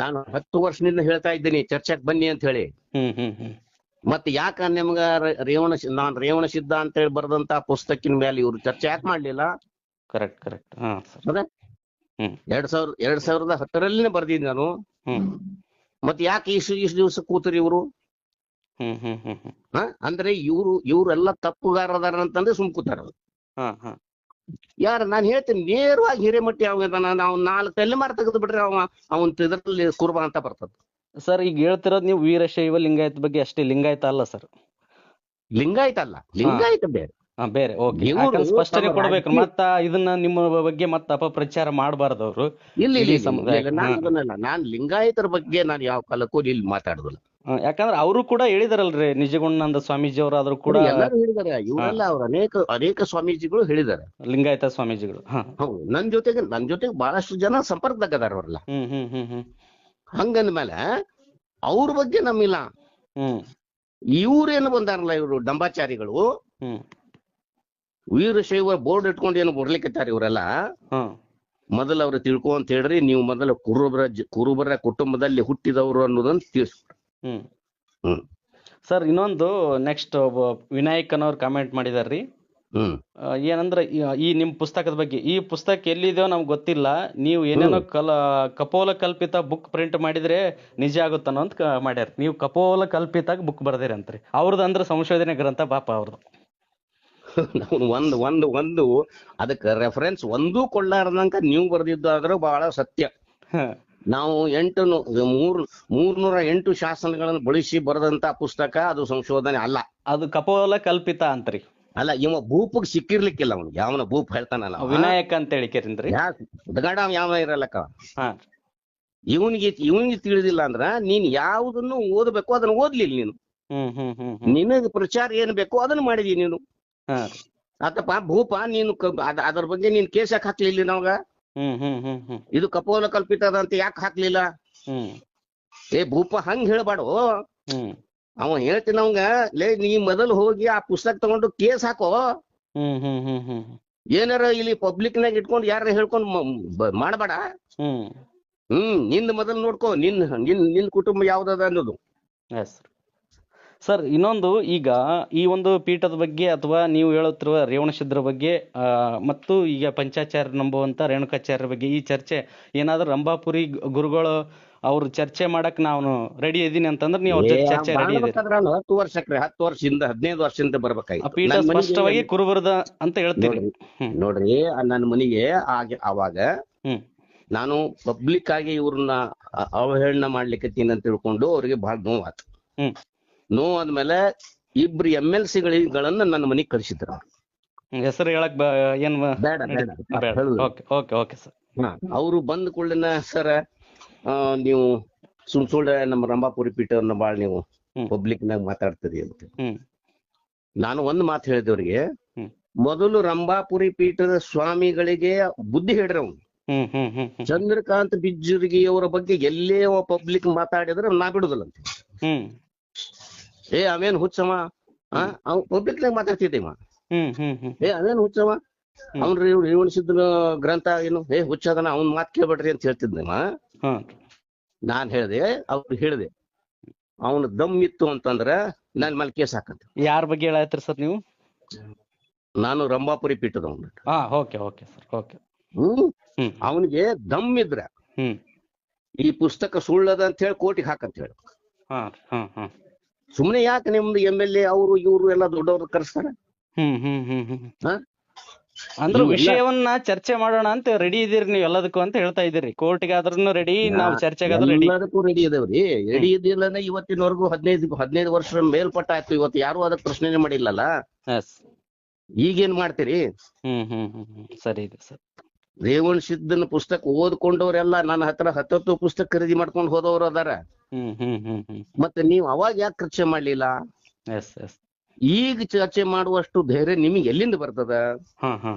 ನಾನು 10 ವರ್ಷದಿಂದ ಹೇಳ್ತಾ ಇದ್ದೀನಿ ಚರ್ಚೆಗೆ ಬನ್ನಿ ಅಂತ ಹೇಳಿ. ಮತ್ ಯಾಕ ನಿಮ್ಗ ನಾನ್ ರೇವಣ ಸಿದ್ಧ ಅಂತ ಹೇಳಿ ಬರ್ದಂತ ಪುಸ್ತಕಿನ ಮೇಲೆ ಇವ್ರು ಚರ್ಚೆ ಯಾಕೆ ಮಾಡ್ಲಿಲ್ಲ? ಕರೆಕ್ಟ್. ಅದೇ 2010 ಬರ್ದಿದ್ ನಾನು. ಮತ್ ಯಾಕೆ ಇಷ್ಟು ದಿವಸ ಕೂತರಿ ಇವ್ರು? ಅಂದ್ರೆ ಇವ್ರೆಲ್ಲ ತಪ್ಪುಗಾರದಾರ ಅಂತಂದ್ರೆ ಸುಮ್ ಕೂತಾರ. ನಾನು ಹೇಳ್ತೀನಿ ನೇರವಾಗಿ ಹಿರೇಮಠ ಯಾವ ನಾವು 4 ತಲೆಮಾರು ತೆಗೆದು ಬಿಟ್ರೆ ಅವನ್ ಇದ್ರಲ್ಲಿ ಕುರುಬ ಅಂತ ಬರ್ತದ. ಸರ್ ಈಗ ಹೇಳ್ತಿರೋದು ನೀವು ವೀರಶೈವ ಲಿಂಗಾಯತ ಬಗ್ಗೆ ಅಷ್ಟೇ. ಲಿಂಗಾಯತ ಅಲ್ಲ ಸರ್, ಲಿಂಗಾಯತ ಬೇರೆ. ಬೇರೆ. ಓಕೆ, ಸ್ಪಷ್ಟನೆ ಕೊಡ್ಬೇಕು. ಮತ್ತ ಇದನ್ನ ನಿಮ್ಮ ಬಗ್ಗೆ ಮತ್ತೆ ಅಪಪ್ರಚಾರ ಮಾಡಬಾರ್ದು ಅವರು. ನಾನ್ ಲಿಂಗಾಯತರ ಬಗ್ಗೆ ನಾನು ಯಾವ ಕಾಲಕ್ಕೂ ಇಲ್ಲಿ ಮಾತಾಡುದಿಲ್ಲ. ಯಾಕಂದ್ರೆ ಅವರು ಕೂಡ ಹೇಳಿದಾರಲ್ರಿ, ನಿಜಗುಣಾನಂದ ಸ್ವಾಮೀಜಿ ಅವರಾದ್ರೂ ಕೂಡ ಎಲ್ಲರೂ ಹೇಳಿದಾರೆ. ಇವರೆಲ್ಲ ಅವ್ರ ಅನೇಕ ಸ್ವಾಮೀಜಿಗಳು ಹೇಳಿದಾರೆ, ಲಿಂಗಾಯತ ಸ್ವಾಮೀಜಿಗಳು. ಹೌದು, ನನ್ ಜೊತೆಗೆ ಬಹಳಷ್ಟು ಜನ ಸಂಪರ್ಕದಾಗದಾರ ಅವ್ರಲ್ಲ. ಹಂಗಂದ್ಮೇಲೆ ಅವ್ರ ಬಗ್ಗೆ ನಮ್ಮಿಲ್ಲ. ಇವ್ರೇನು ಬಂದಾರಲ್ಲ, ಇವ್ರು ಡಂಬಾಚಾರಿಗಳು, ವೀರಶೈವ ಬೋರ್ಡ್ ಇಟ್ಕೊಂಡು ಏನು ಬರ್ಲಿಕ್ಕತ್ತಾರ ಇವರೆಲ್ಲ. ಮೊದಲು ಅವ್ರು ತಿಳ್ಕೊ ಅಂತ ಹೇಳ್ರಿ, ನೀವು ಮೊದಲು ಕುರುಬರ ಕುಟುಂಬದಲ್ಲಿ ಹುಟ್ಟಿದವರು ಅನ್ನೋದನ್ನ ತಿಳಿಸ್ಕೊಡ್ರಿ. ಸರ್ ಇನ್ನೊಂದು ನೆಕ್ಸ್ಟ್ ವಿನಾಯಕ್ ಅನ್ನೋರು ಕಾಮೆಂಟ್ ಮಾಡಿದಾರ್ರಿ. ಏನಂದ್ರ ಈ ನಿಮ್ ಪುಸ್ತಕದ ಬಗ್ಗೆ, ಈ ಪುಸ್ತಕ ಎಲ್ಲಿದೆಯೋ ನಮ್ಗೆ ಗೊತ್ತಿಲ್ಲ, ನೀವು ಏನೇನೋ ಕಪೋಲ ಕಲ್ಪಿತ ಬುಕ್ ಪ್ರಿಂಟ್ ಮಾಡಿದ್ರೆ ನಿಜ ಆಗುತ್ತಾನೋ ಅಂತ ಮಾಡ್ಯಾರ. ನೀವು ಕಪೋಲ ಕಲ್ಪಿತ ಬುಕ್ ಬರ್ದಿರಿ ಅಂತ್ರಿ. ಅವ್ರದ್ದು ಅಂದ್ರೆ ಸಂಶೋಧನೆ ಗ್ರಂಥ ಪಾಪ ಅವ್ರದ್ದು. ಒಂದು ಅದಕ್ಕೆ ರೆಫರೆನ್ಸ್ ಒಂದೂ ಕೊಳ್ಳಾರ್ದಂಕ ನೀವು ಬರ್ದಿದ್ದು ಆದ್ರೂ ಬಹಳ ಸತ್ಯ. ನಾವು 308 ಶಾಸನಗಳನ್ನು ಬಳಸಿ ಬರೆದಂತ ಪುಸ್ತಕ ಅದು ಸಂಶೋಧನೆ ಅಲ್ಲ, ಅದು ಕಪೋಲ ಕಲ್ಪಿತ ಅಂತ್ರಿ. ಅಲ್ಲ, ಇವ ಭೂಪಗ್ ಸಿಕ್ಕಿರ್ಲಿಕ್ಕಿಲ್ಲ ಅವ್ನಿಗೆ. ಯಾವನ ಭೂಪ್ ಹೇಳ್ತಾನಲ್ಲ ವಿನಾಯಕ ಅಂತ ಹೇಳಿಕೇರಿಂದ್ರಿ, ಹುಡುಗಾಡ ಯಾವ ಇರಲ್ಲಕ್ಕ. ಇವನಿಗೆ ತಿಳಿದಿಲ್ಲ ಅಂದ್ರ ನೀನ್ ಯಾವ್ದನ್ನು ಓದಬೇಕು ಅದನ್ನ ಓದ್ಲಿಲ್ಲ ನೀನು. ನಿನಗ್ ಪ್ರಚಾರ ಏನ್ ಬೇಕು ಅದನ್ನ ಮಾಡಿದಿ ನೀನು. ಆತಪ್ಪ ಭೂಪ, ನೀನು ಅದ್ರ ಬಗ್ಗೆ ನೀನ್ ಕೇಸ್ ಯಾಕೆ ಹಾಕ್ಲಿಲ್ಲ ನಾವಾಗ? ಇದು ಕಪೋಲ ಕಲ್ಪಿತ ಅಂತ ಯಾಕೆ ಹಾಕ್ಲಿಲ್ಲ? ಭೂಪ ಹಂಗ ಹೇಳ್ಬಾಡು. ಅವ ಹೇಳ್ತೀನಿ ಅವಂಗ, ನೀ ಮೊದಲು ಹೋಗಿ ಆ ಪುಸ್ತಕ ತಗೊಂಡು ಕೇಸ್ ಹಾಕೋ. ಏನಾರ ಇಲ್ಲಿ ಪಬ್ಲಿಕ್ ನಾಗ ಇಟ್ಕೊಂಡು ಯಾರ ಹೇಳ್ಕೊಂಡ್ ಮಾಡಬೇಡ. ನಿಂದ ಮೊದಲು ನೋಡ್ಕೋ, ನಿನ್ ಕುಟುಂಬ ಯಾವ್ದದ ಅನ್ನೋದು. ಸರ್ ಇನ್ನೊಂದು ಈಗ ಈ ಒಂದು ಪೀಠದ ಬಗ್ಗೆ ಅಥವಾ ನೀವು ಹೇಳುತ್ತಿರುವ ರೇವಣಸಿದ್ಧರ ಬಗ್ಗೆ ಮತ್ತು ಈಗ ಪಂಚಾಚಾರ್ಯ ನಂಬುವಂತ ರೇಣುಕಾಚಾರ್ಯರ ಬಗ್ಗೆ ಈ ಚರ್ಚೆ ಏನಾದ್ರೂ ರಂಭಾಪುರಿ ಗುರುಗಳು ಅವ್ರು ಚರ್ಚೆ ಮಾಡಕ್ ನಾನು ರೆಡಿ ಇದೀನಿ ಅಂತಂದ್ರೆ ನೀವು ಅವ್ರ ಜೊತೆ ಚರ್ಚೆ ರೆಡಿ ಇದೀರಿ? 10 ವರ್ಷಕ್ಕೆ 10 ವರ್ಷದಿಂದ 15 ವರ್ಷದಿಂದ ಆ ಬರ್ಬೇಕಾಯ್ತು. ಪೀಠ ನನ್ ಮನೆಗೆ ಸ್ಪಷ್ಟವಾಗಿ ಕುರುಬರದ ಅಂತ ಹೇಳ್ತೀರಿ. ನೋಡ್ರಿ ನನ್ನ ಮನೆಗೆ ಅವಾಗ ಹ್ಮ್ ನಾನು ಪಬ್ಲಿಕ್ ಆಗಿ ಇವ್ರನ್ನ ಅವಹೇಳನ ಮಾಡ್ಲಿಕ್ಕತ್ತೀನಿ ಅಂತ ತಿಳ್ಕೊಂಡು ಅವ್ರಿಗೆ ಬಹಳ ನೋವಾತು. ಹ್ಮ್ ನೋವಾದ್ಮೇಲೆ ಇಬ್ರು MLC ಗಳನ್ನ ನನ್ನ ಮನೆಗೆ ಕಳಿಸಿದ್ರು. ಹೆಸರು ಹೇಳಕ್ ಏನ್ ಬೇಡ ಬೇಡ ಓಕೆ ಓಕೆ ಓಕೆ ಸರ್. ಅವರು ಬಂದ ಕೂಡಲಿನ ಸರ್ ನೀವು ಸುಳ್ಳ ನಮ್ಮ ರಂಭಾಪುರಿ ಪೀಠವನ್ನ ಬಾಳ್ ನೀವು ಪಬ್ಲಿಕ್ ನಾಗ ಮಾತಾಡ್ತೀರಿ ಅಂತ ನಾನು ಒಂದ್ ಮಾತು ಹೇಳಿದವ್ರಿಗೆ, ಮೊದಲು ರಂಭಾಪುರಿ ಪೀಠದ ಸ್ವಾಮಿಗಳಿಗೆ ಬುದ್ಧಿ ಹೇಳ್ರಿ ಅವ್ನು. ಚಂದ್ರಕಾಂತ್ ಬಿಜ್ಜುರ್ಗಿ ಅವರ ಬಗ್ಗೆ ಎಲ್ಲೇ ಪಬ್ಲಿಕ್ ಮಾತಾಡಿದ್ರೆ ನಾ ಬಿಡುದಿಲ್ಲಂತ. ಅವೇನ್ ಹುಚ್ಚವ ಅವ್ ಪಬ್ಲಿಕ್ ನಾಗ ಮಾತಾಡ್ತಿದ್ದೇವ. ಅವೇನ್ ಹುಚ್ಚವ ಅವ್ನ್ರಿ ರೇವಣಸಿದ್ಧನ ಗ್ರಂಥ ಏನು ಹುಚ್ಚದನ ಅವ್ನ್ ಮಾತ್ ಕೇಳ್ಬೇಡ್ರಿ ಅಂತ ಹೇಳ್ತಿದ್ದೇವ. ನಾನ್ ಹೇಳ್ದೆ, ಅವ್ರು ಹೇಳ್ದೆ ಅವನು ದಮ್ ಇತ್ತು ಅಂತಂದ್ರ ನನ್ ಮೇಲೆ ಕೇಸ್ ಹಾಕಂತ. ಯಾರ ಬಗ್ಗೆ ಹೇಳತ್ರಿ ಸರ್ ನೀವು? ನಾನು ರಂಭಾಪುರಿ ಪೀಠದವನ್. Okay okay sir okay. ಅವನಿಗೆ ದಮ್ ಇದ್ರ ಈ ಪುಸ್ತಕ ಸುಳ್ಳದ ಅಂತ ಹೇಳಿ ಕೋರ್ಟಿಗೆ ಹಾಕಂತ ಹೇಳಿ. ಸುಮ್ನೆ ಯಾಕೆ ನಿಮ್ದು MLA ಅವರು ಇವ್ರು ಎಲ್ಲಾ ದೊಡ್ಡವ್ರು ಕರೆಸ್ತಾರ? ಅಂದ್ರೆ ವಿಷಯವನ್ನ ಚರ್ಚೆ ಮಾಡೋಣ ಅಂತ ರೆಡಿ ಇದೀರಿ ನೀವು ಎಲ್ಲದಕ್ಕೂ ಅಂತ ಹೇಳ್ತಾ ಇದೀರಿ. ಕೋರ್ಟಿಗಾದ್ರೂ ರೆಡಿ, ನಾವು ಚರ್ಚೆಗಾದ್ರೂ ರೆಡಿ. ಎಲ್ಲದಕ್ಕೂ ರೆಡಿ ಇದೇವ್ರಿ. ರೆಡಿ ಇದ್ದಿಲ್ಲ ಇವತ್ತಿನವರೆಗೂ 15 ವರ್ಷ ಮೇಲ್ಪಟ್ಟ ಆಯ್ತು. ಇವತ್ತು ಯಾರು ಅದಕ್ಕೆ ಪ್ರಶ್ನೆ ಮಾಡಿಲ್ಲಲ್ಲ. ಈಗೇನ್ ಮಾಡ್ತೀರಿ? ಸರಿ ಇದೆ ಸರ್. ರೇವಣಸಿದ್ಧನ ಪುಸ್ತಕ ಓದ್ಕೊಂಡವ್ರೆಲ್ಲ ನನ್ನ ಹತ್ರ 10 ಪುಸ್ತಕ ಖರೀದಿ ಮಾಡ್ಕೊಂಡು ಹೋದವ್ರು ಅದಾರ. ಮತ್ತೆ ನೀವ್ ಅವಾಗ ಯಾಕೆ ಚರ್ಚೆ ಮಾಡ್ಲಿಲ್ಲ? ಈಗ ಚರ್ಚೆ ಮಾಡುವಷ್ಟು ಧೈರ್ಯ ನಿಮಗೆ ಎಲ್ಲಿಂದ ಬರ್ತದ?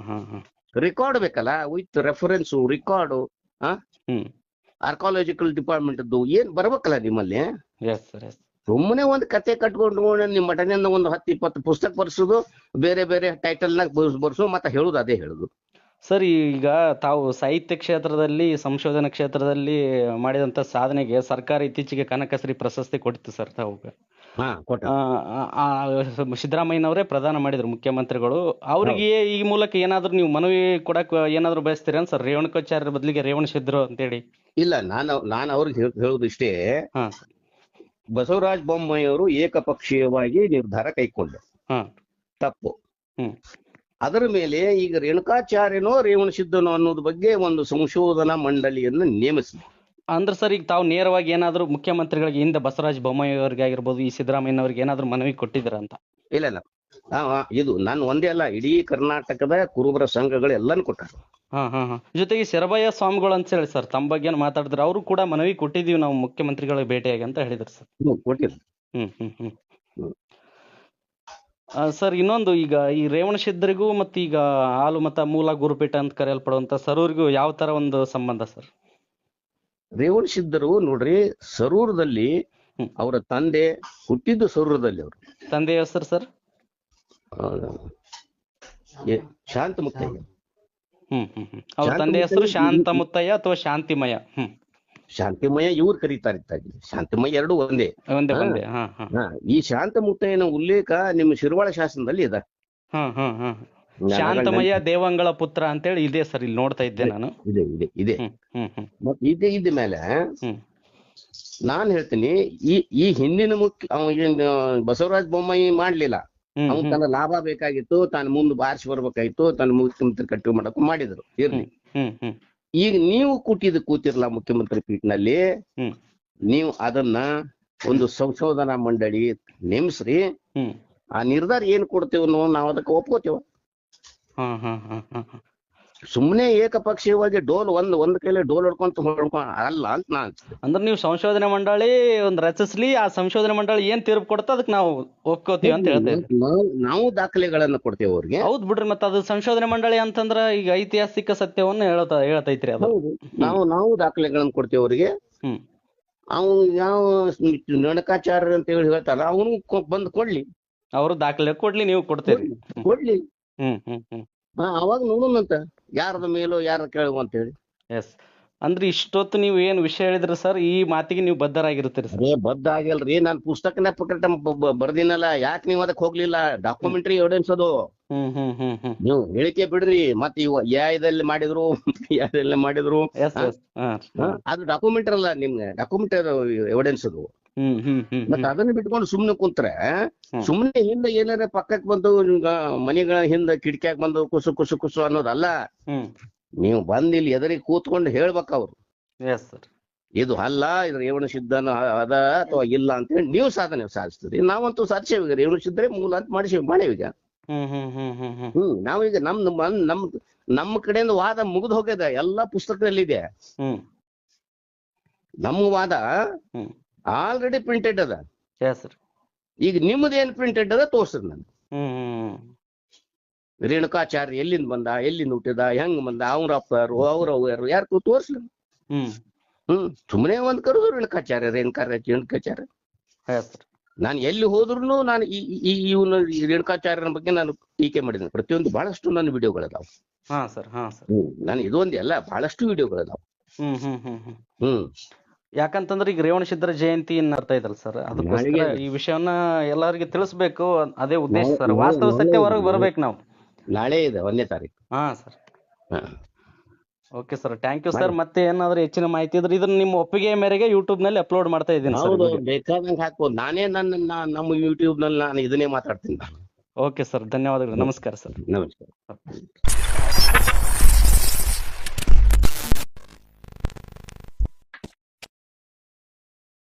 ರೆಕಾರ್ಡ್ ಬೇಕಲ್ಲ, with reference record. Archaeological department ಏನ್ ಬರ್ಬೇಕಲ್ಲ ನಿಮ್ಮಲ್ಲಿ. ಸುಮ್ಮನೆ ಒಂದ್ ಕತೆ ಕಟ್ಕೊಂಡು ನಿಮ್ ಮಠದಿಂದ ಒಂದು 10-20 ಪುಸ್ತಕ ಬರ್ಸೋದು, ಬೇರೆ ಬೇರೆ ಟೈಟಲ್ ನಾಗ ಬರ್ಸೋದು, ಮತ್ತೆ ಹೇಳುದು ಅದೇ ಹೇಳುದು. ಸರ್ ಈಗ ತಾವು ಸಾಹಿತ್ಯ ಕ್ಷೇತ್ರದಲ್ಲಿ, ಸಂಶೋಧನಾ ಕ್ಷೇತ್ರದಲ್ಲಿ ಮಾಡಿದಂತ ಸಾಧನೆಗೆ ಸರ್ಕಾರ ಇತ್ತೀಚೆಗೆ ಕನಕಶ್ರೀ ಪ್ರಶಸ್ತಿ ಕೊಟ್ಟಿತ್ತು ಸರ್. ತಾವು ಸಿದ್ದರಾಮಯ್ಯನವರೇ ಪ್ರದಾನ ಮಾಡಿದ್ರು ಮುಖ್ಯಮಂತ್ರಿಗಳು. ಅವ್ರಿಗೆ ಈ ಮೂಲಕ ಏನಾದ್ರು ನೀವು ಮನವಿ ಕೊಡಕ್ ಏನಾದ್ರು ಬಯಸ್ತೀರ ಸರ್? ರೇವಣಕಾಚಾರ್ಯರ ಬದಲಿಗೆ ರೇವಣಸಿದ್ಧರು ಅಂತೇಳಿ. ಇಲ್ಲ, ನಾನು ಅವ್ರಿಗೆ ಹೇಳುದು ಇಷ್ಟೇ. ಬಸವರಾಜ ಬೊಮ್ಮಾಯಿ ಅವರು ಏಕಪಕ್ಷೀಯವಾಗಿ ನಿರ್ಧಾರ ಕೈಗೊಂಡು ತಪ್ಪು. ಅದರ ಮೇಲೆ ಈಗ ರೇಣುಕಾಚಾರ್ಯನೋ ರೇವಣಸಿದ್ಧನೋ ಅನ್ನೋದ್ ಬಗ್ಗೆ ಒಂದು ಸಂಶೋಧನಾ ಮಂಡಳಿಯನ್ನು ನೇಮಿಸಿ. ಅಂದ್ರೆ ಸರ್ ಈಗ ತಾವು ನೇರವಾಗಿ ಏನಾದ್ರು ಮುಖ್ಯಮಂತ್ರಿಗಳಿಗೆ ಹಿಂದೆ ಬಸವರಾಜ ಬೊಮ್ಮಾಯಿ ಅವರಿಗೆ ಆಗಿರ್ಬೋದು, ಈ ಸಿದ್ದರಾಮಯ್ಯನವ್ರಿಗೆ ಏನಾದ್ರು ಮನವಿ ಕೊಟ್ಟಿದ್ರ ಅಂತ? ಇಲ್ಲ, ಇದು ನಾನು ಒಂದೇ ಅಲ್ಲ, ಇಡೀ ಕರ್ನಾಟಕದ ಕುರುಬರ ಸಂಘಗಳು ಎಲ್ಲಾನು ಕೊಟ್ಟಾರ. ಜೊತೆಗೆ ಶರಭಯ್ಯ ಸ್ವಾಮಿಗಳು ಅಂತ ಹೇಳಿ ಸರ್ ತಮ್ಮ ಬಗ್ಗೆ ಮಾತಾಡಿದ್ರು, ಅವರು ಕೂಡ ಮನವಿ ಕೊಟ್ಟಿದೀವಿ ನಾವು ಮುಖ್ಯಮಂತ್ರಿಗಳಿಗೆ ಭೇಟಿಯಾಗಿ ಅಂತ ಹೇಳಿದ್ರು ಸರ್. ಕೊಟ್ಟಿದ್ರು. ಸರ್ ಇನ್ನೊಂದು, ಈಗ ಈ ರೇವಣಸಿದ್ಧರಿಗೂ ಮತ್ತು ಈಗ ಹಾಲು ಮತ ಮೂಲ ಗುರುಪೀಠ ಅಂತ ಕರೆಯಲ್ಪಡುವಂತ ಸರೂರಿಗೂ ಯಾವ ತರ ಒಂದು ಸಂಬಂಧ ಸರ್? ರೇವಣಸಿದ್ಧರು ನೋಡ್ರಿ, ಸರೂರದಲ್ಲಿ ಅವರ ತಂದೆ ಹುಟ್ಟಿದ್ದು ಸರೂರದಲ್ಲಿ. ಅವರು ತಂದೆ ಹೆಸರು ಸರ್ ಶಾಂತಮುತ್ತಯ್ಯ. ಅವ್ರ ತಂದೆ ಹೆಸರು ಶಾಂತಮುತ್ತಯ್ಯ ಅಥವಾ ಶಾಂತಿಮಯ? ಶಾಂತಿಮಯ ಇವ್ರು ಕರೀತಾರೆ. ಶಾಂತಿಮಯ ಎರಡು ಒಂದೇ. ಈ ಶಾಂತಮುತ್ತಯ್ಯನ ಉಲ್ಲೇಖ ನಿಮ್ಮ ಶಿರ್ವಾಳ ಶಾಸನದಲ್ಲಿ ಇದೆ. ಶಾಂತಮಯ ದೇವಂಗಳ ಪುತ್ರ ಅಂತೇಳಿ ಇದೆ ಸರ್, ಇಲ್ಲಿ ನೋಡ್ತಾ ಇದ್ದೆ ನಾನು. ಇದೆ. ಮತ್ತೆ ಇದ್ದ ಮೇಲೆ ನಾನ್ ಹೇಳ್ತೀನಿ, ಈ ಹಿಂದಿನ ಬಸವರಾಜ ಬೊಮ್ಮಾಯಿ ಮಾಡ್ಲಿಲ್ಲ. ಅವ್ನು ತನ್ನ ಲಾಭ ಬೇಕಾಗಿತ್ತು, ತಾನು ಮುಂದೆ ಬಾರಿಸಿ ಬರ್ಬೇಕಾಗಿತ್ತು, ತನ್ನ ಮುಖ್ಯಮಂತ್ರಿ ಕಟ್ಟಿ ಮಾಡಕ್ ಮಾಡಿದ್ರು. ಇರ್ಲಿ, ಈಗ ನೀವು ಕೂತಿರಲ್ಲ ಮುಖ್ಯಮಂತ್ರಿ ಪೀಠನಲ್ಲಿ, ನೀವು ಅದನ್ನ ಒಂದು ಸಂಶೋಧನಾ ಮಂಡಳಿ ನೇಮಿಸ್ರಿ. ಆ ನಿರ್ಧಾರ ಏನ್ ಕೊಡ್ತೇವ ನಾವು ಅದಕ್ಕೆ ಒಪ್ಕೋತೇವ. ಸುಮ್ನೆ ಏಕಪಕ್ಷೀಯವಾಗಿ ಡೋಲ್ ಒಂದ್ ಕೈಲಿ ಡೋಲ್ ಹೊಡ್ಕೊಂತ ಅಲ್ಲ ಅಂತ ನಾ ಅಂದ್ರೆ ನೀವು ಸಂಶೋಧನಾ ಮಂಡಳಿ ಒಂದ್ ರಚಿಸ್ಲಿ, ಆ ಸಂಶೋಧನಾ ಮಂಡಳಿ ಏನ್ ತೀರ್ಪು ಕೊಡುತ್ತ ಅದಕ್ಕೆ ನಾವು ಒಪ್ಕೋತೀವಿ ಅಂತ ಹೇಳ್ತೇವೆ. ನಾವು ದಾಖಲೆಗಳನ್ನ ಕೊಡ್ತೇವೆ ಅವ್ರಿಗೆ. ಹೌದ್ ಬಿಡ್ರಿ, ಮತ್ತೆ ಅದು ಸಂಶೋಧನಾ ಮಂಡಳಿ ಅಂತಂದ್ರ ಈಗ ಐತಿಹಾಸಿಕ ಸತ್ಯವನ್ನ ಹೇಳ್ತೈತ್ರಿ ಅದು. ನಾವು ದಾಖಲೆಗಳನ್ನ ಕೊಡ್ತೇವೆ ಅವ್ರಿಗೆ. ಅವ್ ಯಾವ ರೇಣುಕಾಚಾರ್ಯ ಅಂತ ಹೇಳಿ ಹೇಳ್ತಾರ, ಅವನು ಬಂದ್ ಕೊಡ್ಲಿ, ಅವರು ದಾಖಲೆ ಕೊಡ್ಲಿ, ನೀವು ಕೊಡ್ತೇವೆ ಕೊಡ್ಲಿ. ಅವಾಗ ನೋಡೋಣಂತ ಯಾರದ ಮೇಲೋ ಯಾರ ಕೇಳುವ ಅಂತ ಹೇಳಿ. ಎಸ್, ಅಂದ್ರೆ ಇಷ್ಟೊತ್ತು ನೀವು ಏನ್ ವಿಷಯ ಹೇಳಿದ್ರಿ ಸರ್, ಈ ಮಾತಿಗೆ ನೀವು ಬದ್ಧರಾಗಿರ್ತೀರಿ ಸರ್. ಅದೇ ಬದ್ಧ ಆಗಿಲ್ರಿ, ನಾನ್ ಪುಸ್ತಕನ ಪ್ರಕಟ ಬರ್ದಿನಲ್ಲ, ಯಾಕೆ ನೀವ್ ಅದಕ್ಕೆ ಹೋಗ್ಲಿಲ್ಲ? ಡಾಕ್ಯುಮೆಂಟರಿ ಎವಿಡೆನ್ಸ್ ಅದು. ಹ್ಮ್ ಹ್ಮ್ ಹ್ಮ್ ಹ್ಮ್ ನೀವು ಹೇಳಿಕೆ ಬಿಡ್ರಿ, ಮತ್ತೆ ಇವ ಯಾಯದಲ್ಲಿ ಮಾಡಿದ್ರು ಯಾವ್ದಲ್ಲಿ ಮಾಡಿದ್ರು, ಎಸ್ ಎಸ್ ಅದು ಡಾಕ್ಯುಮೆಂಟರಿ ಅಲ್ಲ, ನಿಮ್ಗೆ ಡಾಕ್ಯುಮೆಂಟರಿ ಎವಿಡೆನ್ಸ್ ಅದು. ಹ್ಮ್ ಹ್ಮ್ ಹ್ಮ್ ಮತ್ತೆ ಅದನ್ನ ಬಿಟ್ಕೊಂಡು ಸುಮ್ನೆ ಕುಂತ್ರೆ, ಸುಮ್ನೆ ಹಿಂದೆ ಏನಾರ ಪಕ್ಕಕ್ ಬಂದು ಮನೆಗಳ ಹಿಂದ ಕಿಟಕಿಯಾಗ ಬಂದು ಕುಸು ಕುಸು ಕುಸು ಅನ್ನೋದಲ್ಲ. ಹ್ಮ್ ನೀವು ಬಂದ್ ಇಲ್ಲಿ ಎದುರಿಗೆ ಕೂತ್ಕೊಂಡು ಹೇಳ್ಬೇಕ ಅವ್ರು, ಎಸ್ ಸರ್. ಇದು ಅಲ್ಲ, ಇದು ರೇವಣ ಸಿದ್ಧನ ಅದ ಅಥವಾ ಇಲ್ಲ ಅಂತ ಹೇಳಿ ನೀವು ಸಾಧನೆ ಸಾಧಿಸ್ತೀರಿ. ನಾವಂತೂ ಸಾಧಿಸೇವೀಗ, ರೇವಣ ಸಿದ್ಧರೇ ಮೂಲ ಅಂತ ಮಾಡೇವೀಗ. ಹ್ಮ್ ಹ್ಮ್ ಹ್ಮ್ ಹ್ಮ್ ಹ್ಮ್ ನಾವೀಗ ನಮ್ಮ ಕಡೆಯಿಂದ ವಾದ ಮುಗಿದು ಹೋಗ್ಯದ, ಎಲ್ಲಾ ಪುಸ್ತಕದಲ್ಲಿದೆ. ಹ್ಮ್ ನಮ್ಮ ವಾದ ಹ್ಮ್ ಆಲ್ರೆಡಿ ಪ್ರಿಂಟೆಡ್ ಅದ. Yes sir. ಈಗ ನಿಮ್ಮದು ಏನ್ ಪ್ರಿಂಟೆಡ್ ಅದ ತೋರ್ಸ್ರಿ ನಾನು. ಹ್ಮ್ ರೇಣುಕಾಚಾರ್ಯ ಎಲ್ಲಿಂದ ಬಂದ, ಎಲ್ಲಿಂದ ಹುಟ್ಟಿದ, ಹೆಂಗ್ ಬಂದ, ಅವ್ರ ಅಪ್ಪರು ಅವ್ರ ಯಾರು ತೋರ್ಸ್ಲಿ. ಹ್ಮ್ ಸುಮ್ಮನೆ ಒಂದ್ ಕರೆದು ರೇಣುಕಾಚಾರ್ಯ. Yes sir. ನಾನು ಎಲ್ಲಿ ಹೋದ್ರು ನಾನು ಇವನು ರೇಣುಕಾಚಾರ್ಯನ ಬಗ್ಗೆ ನಾನು ಟೀಕೆ ಮಾಡಿದ್ದೀನಿ. ಪ್ರತಿಯೊಂದು ಬಹಳಷ್ಟು ನನ್ನ ವಿಡಿಯೋಗಳದಾವ. ಹಾ ಸರ್. ಹಾ ಸರ್. ನಾನು ಇದೊಂದು ಎಲ್ಲ ಬಹಳಷ್ಟು ವಿಡಿಯೋಗಳದಾವ. ಹ್ಮ್ ಹ್ಮ್ ಹ್ಮ್ ಹ್ಮ್ ಯಾಕಂತಂದ್ರೆ ಈಗ ರೇವಣ ಸಿದ್ಧರ ಜಯಂತಿ ನಡ್ತಾ ಇದ್ದಲ್ಲ ಸರ್, ಅದಕ್ಕೋಸ್ಕರ ಈ ವಿಷಯವನ್ನ ಎಲ್ಲರಿಗೆ ತಿಳಿಸ್ಬೇಕು, ಅದೇ ಉದ್ದೇಶ ಸರ್. ವಾಸ್ತವ ಸತ್ಯ ಹೊರಗೆ ಬರ್ಬೇಕು ನಾವು. ನಾಳೆ ಇದೆ 1ನೇ ತಾರೀಕು. ಹಾ ಸರ್. Okay sir, thank you sir. ಮತ್ತೆ ಏನಾದ್ರು ಹೆಚ್ಚಿನ ಮಾಹಿತಿ ಇದ್ರೆ ಇದನ್ನ ನಿಮ್ಮ ಒಪ್ಪಿಗೆ ಮೇರೆಗೆ ಯೂಟ್ಯೂಬ್ ನಲ್ಲಿ ಅಪ್ಲೋಡ್ ಮಾಡ್ತಾ ಇದ್ದೀನಿ ಸರ್. ಹೌದು, ಬೇಕಾದಂಗೆ ಹಾಕ್ಬೋದು. ನಾನೇ ನಮ್ಮ ಯೂಟ್ಯೂಬ್ ನಲ್ಲಿ ನಾನು ಇದನ್ನೇ ಮಾತಾಡ್ತೀನಿ. ಓಕೆ ಸರ್, ಧನ್ಯವಾದಗಳು. ನಮಸ್ಕಾರ ಸರ್. ನಮಸ್ಕಾರ.